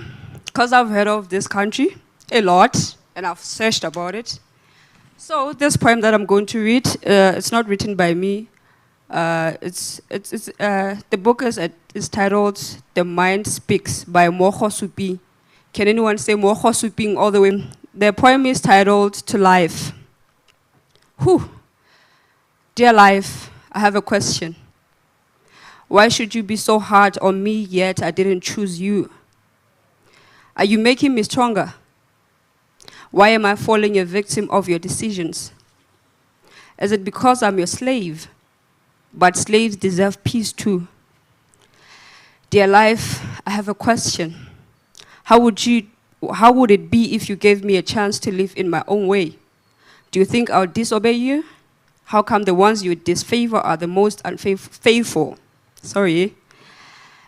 because I've heard of this country a lot, and I've searched about it. So this poem that I'm going to read, it's not written by me. The book is titled The Mind Speaks by Mokgo Supi. Can anyone say Mokgo Suping all the way? The poem is titled To Life. Whew. Dear life, I have a question. Why should you be so hard on me, yet I didn't choose you? Are you making me stronger? Why am I falling a victim of your decisions? Is it because I'm your slave? But slaves deserve peace too. Dear life, I have a question. How would it be if you gave me a chance to live in my own way? Do you think I'll disobey you? How come the ones you disfavor are the most unfaithful? Sorry.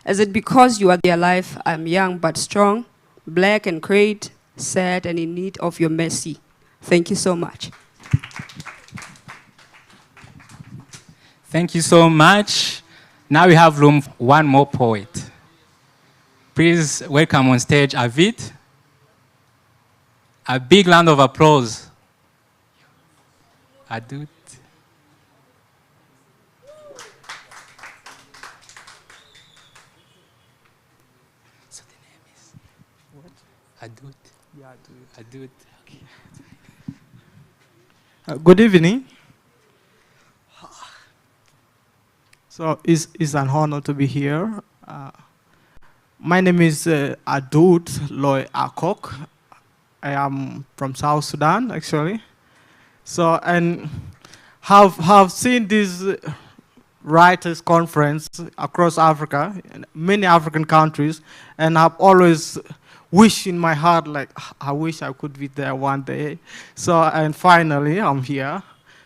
Is it because you are their life? I'm young but strong, black and great, sad and in need of your mercy. Thank you so much. Thank you so much. Now we have room for one more poet. Please welcome on stage Avid. A big round of applause. Adut. So the name is Adut. Yeah, Adut. Okay. Good evening. So it's an honor to be here. My name is Adut Loy Akok. I am from South Sudan, actually. So, and have seen this writers conference across Africa, in many African countries, and I've always wished in my heart, like, I wish I could be there one day. So, and finally, I'm here.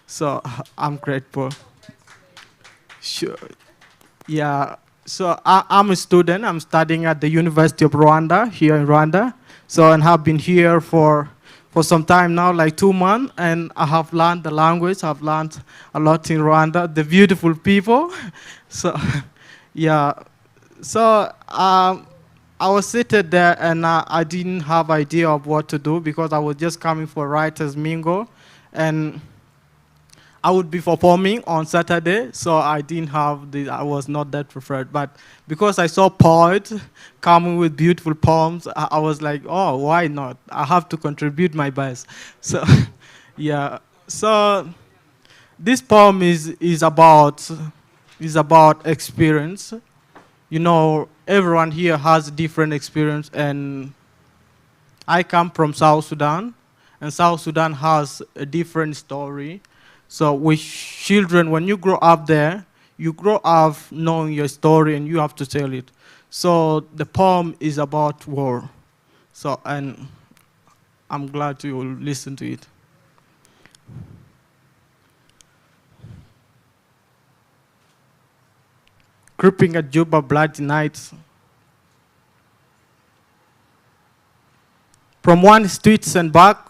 So, I'm grateful. Sure. Yeah. So I'm a student. I'm studying at the University of Rwanda, here in Rwanda. So, and have been here for some time now, like 2 months, and I have learned the language. I've learned a lot in Rwanda, the beautiful people. So, yeah. So I was seated there, and I didn't have idea of what to do because I was just coming for Writers Mingle, and I would be performing on Saturday, so I didn't have the, I was not that prepared. But because I saw poets coming with beautiful poems, I was like, oh, why not? I have to contribute my best. So, yeah. So this poem is about experience. You know, everyone here has different experience, and I come from South Sudan, and South Sudan has a different story. So with children, when you grow up there, you grow up knowing your story and you have to tell it. So the poem is about war. So, and I'm glad you will listen to it. Creeping at Juba bloody nights. From one streets and back,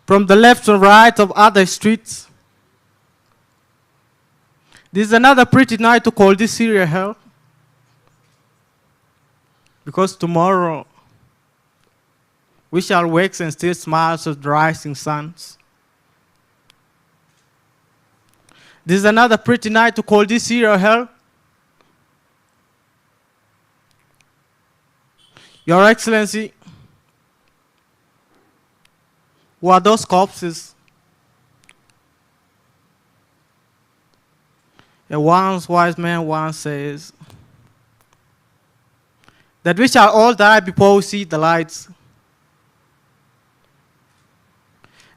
from the left and right of other streets. This is another pretty night to call this Syria hell. Because tomorrow we shall wake and still smiles of the rising suns. This is another pretty night to call this Syria hell. Your Excellency, who are those corpses? A once wise man once says that we shall all die before we see the lights.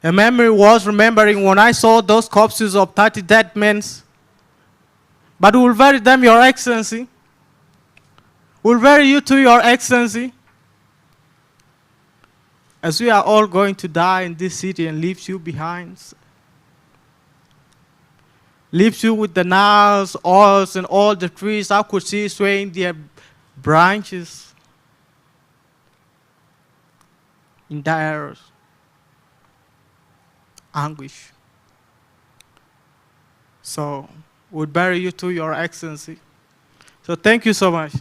A memory was remembering when I saw those corpses of 30 dead men. But we will bury them, Your Excellency. We will bury you too, Your Excellency. As we are all going to die in this city and leave you behind. Leaves you with the Niles, oils, and all the trees I could see swaying their branches in dire anguish. So, we'll bury you to Your Excellency. So, thank you so much.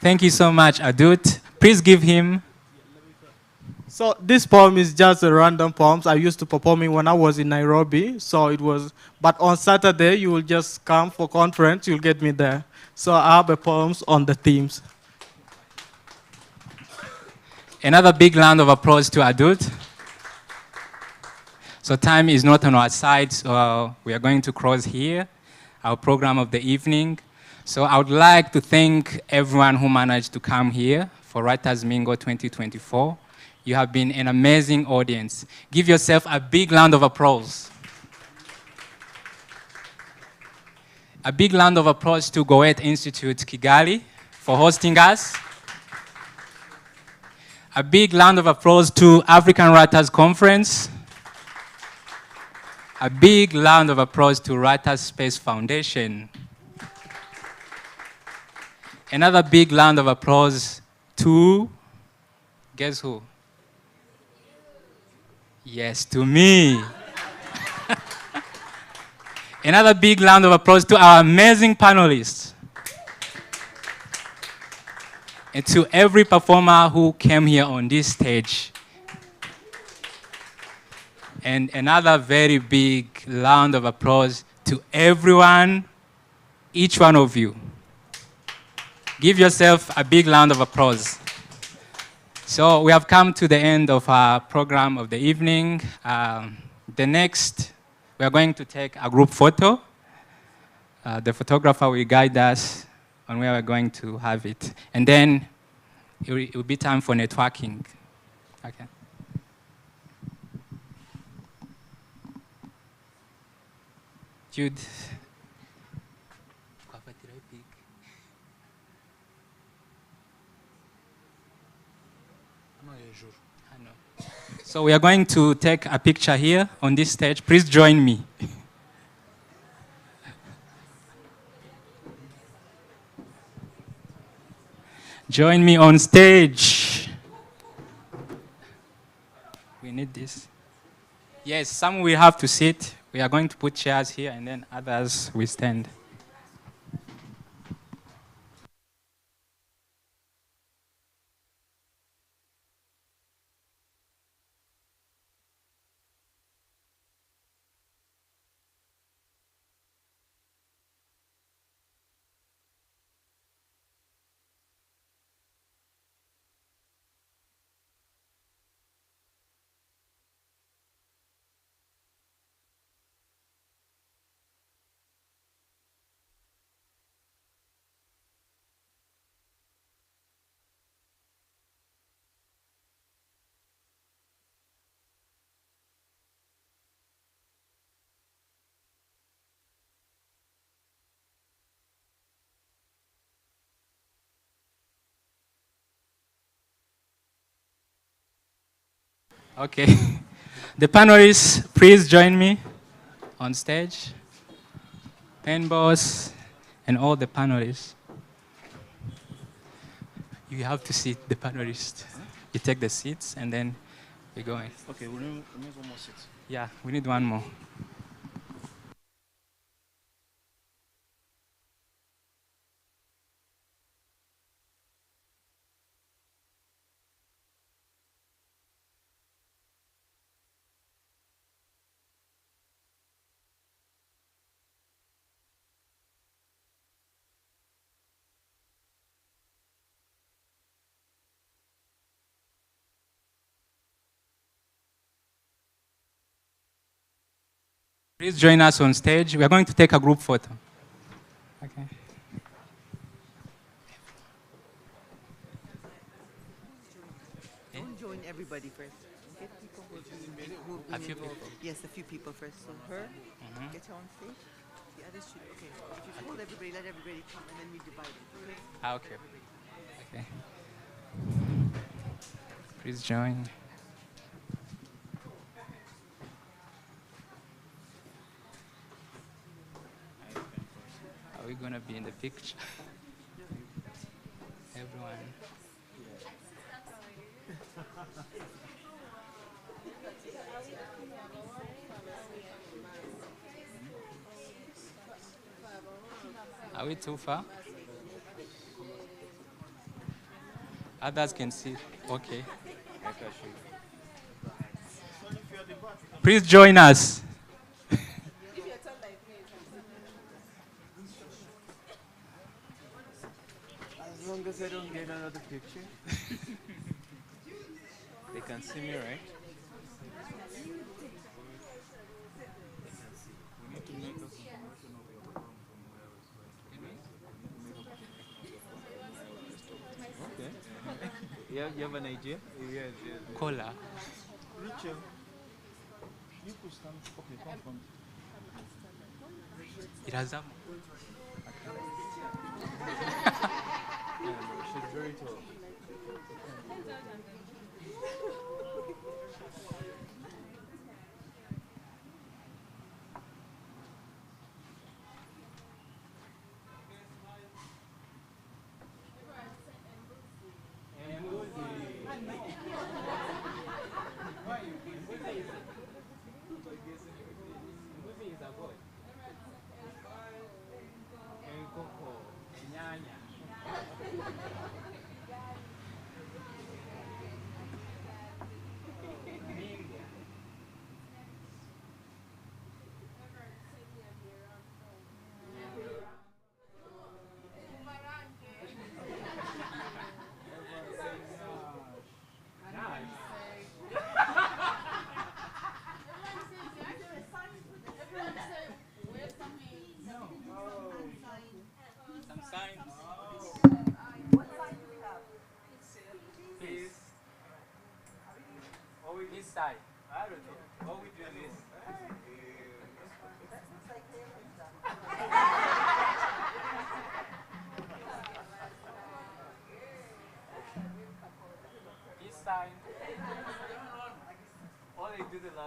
Thank you so much, Adut. Please give him. So this poem is just a random poems. I used to perform it when I was in Nairobi. So it was, but on Saturday you will just come for conference, you'll get me there. So I have a poems on the themes. Another big round of applause to Adut. So time is not on our side, so we are going to close here our program of the evening. So I would like to thank everyone who managed to come here for Writers Mingle 2024. You have been an amazing audience. Give yourself a big round of applause. A big round of applause to Goethe Institute Kigali for hosting us. A big round of applause to African Writers Conference. A big round of applause to Writers Space Foundation. Another big round of applause to, guess who? Yes, to me. Another big round of applause to our amazing panelists. And to every performer who came here on this stage. And another very big round of applause to everyone each one of you. Give yourself a big round of applause. So we have come to the end of our program of the evening. The next, we are going to take a group photo. The photographer will guide us on where we're going to have it. And then it will be time for networking. Okay. Jude. So we are going to take a picture here on this stage. Please join me. Join me on stage. We need this. Yes, some will have to sit. We are going to put chairs here and then others will stand. Okay. The panelists, please join me on stage. Pen boss and all the panelists. You have to sit, the panelists. You take the seats and then we're going. Okay, we need one more seat. Yeah, we need one more. Please join us on stage. We are going to take a group photo. Okay. Don't join everybody first. Get people who will be A few involved. people. Yes, a few people first. So her, get her on stage. The others should. Okay. If you hold everybody, let everybody come, and then we divide it. Okay? Okay. Okay. Please join. Are we going to be in the picture? Everyone. Are we too far? Others can see. Okay. Please join us. As long as I don't get another picture. They can see me, right? Okay. You have an idea? Yes. Cola. Richard, you could stand. Okay, come from. It has that. She's very tall.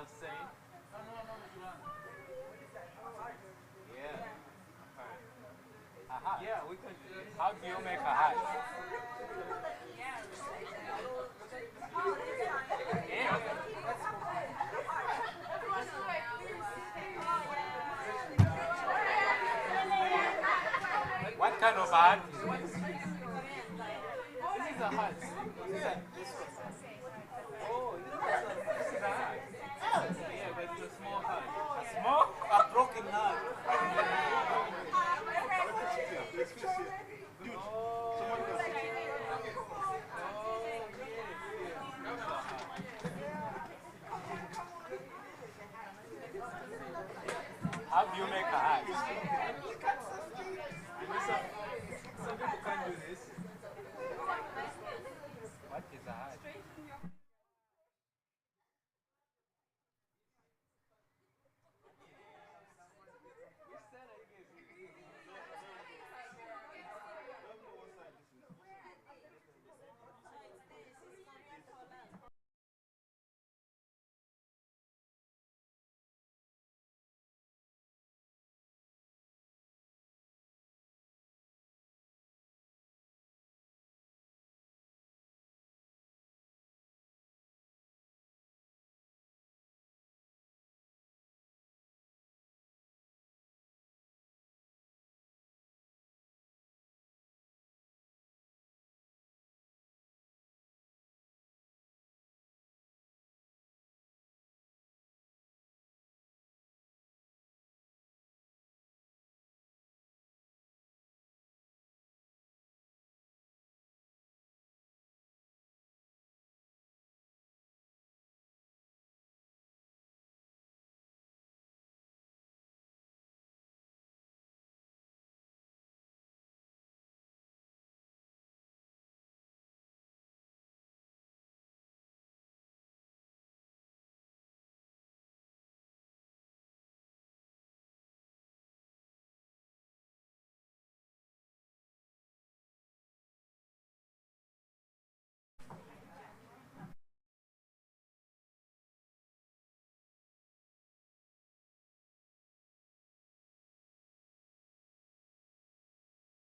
was saying. Yeah. Aha. Yeah, we can. How do you make a hat? What kind of hat? This is a hat. This one. Oh, this is a hat. Yeah, but it's a small hat. A small? A broken hat. How do you make a hat? Some people can do this.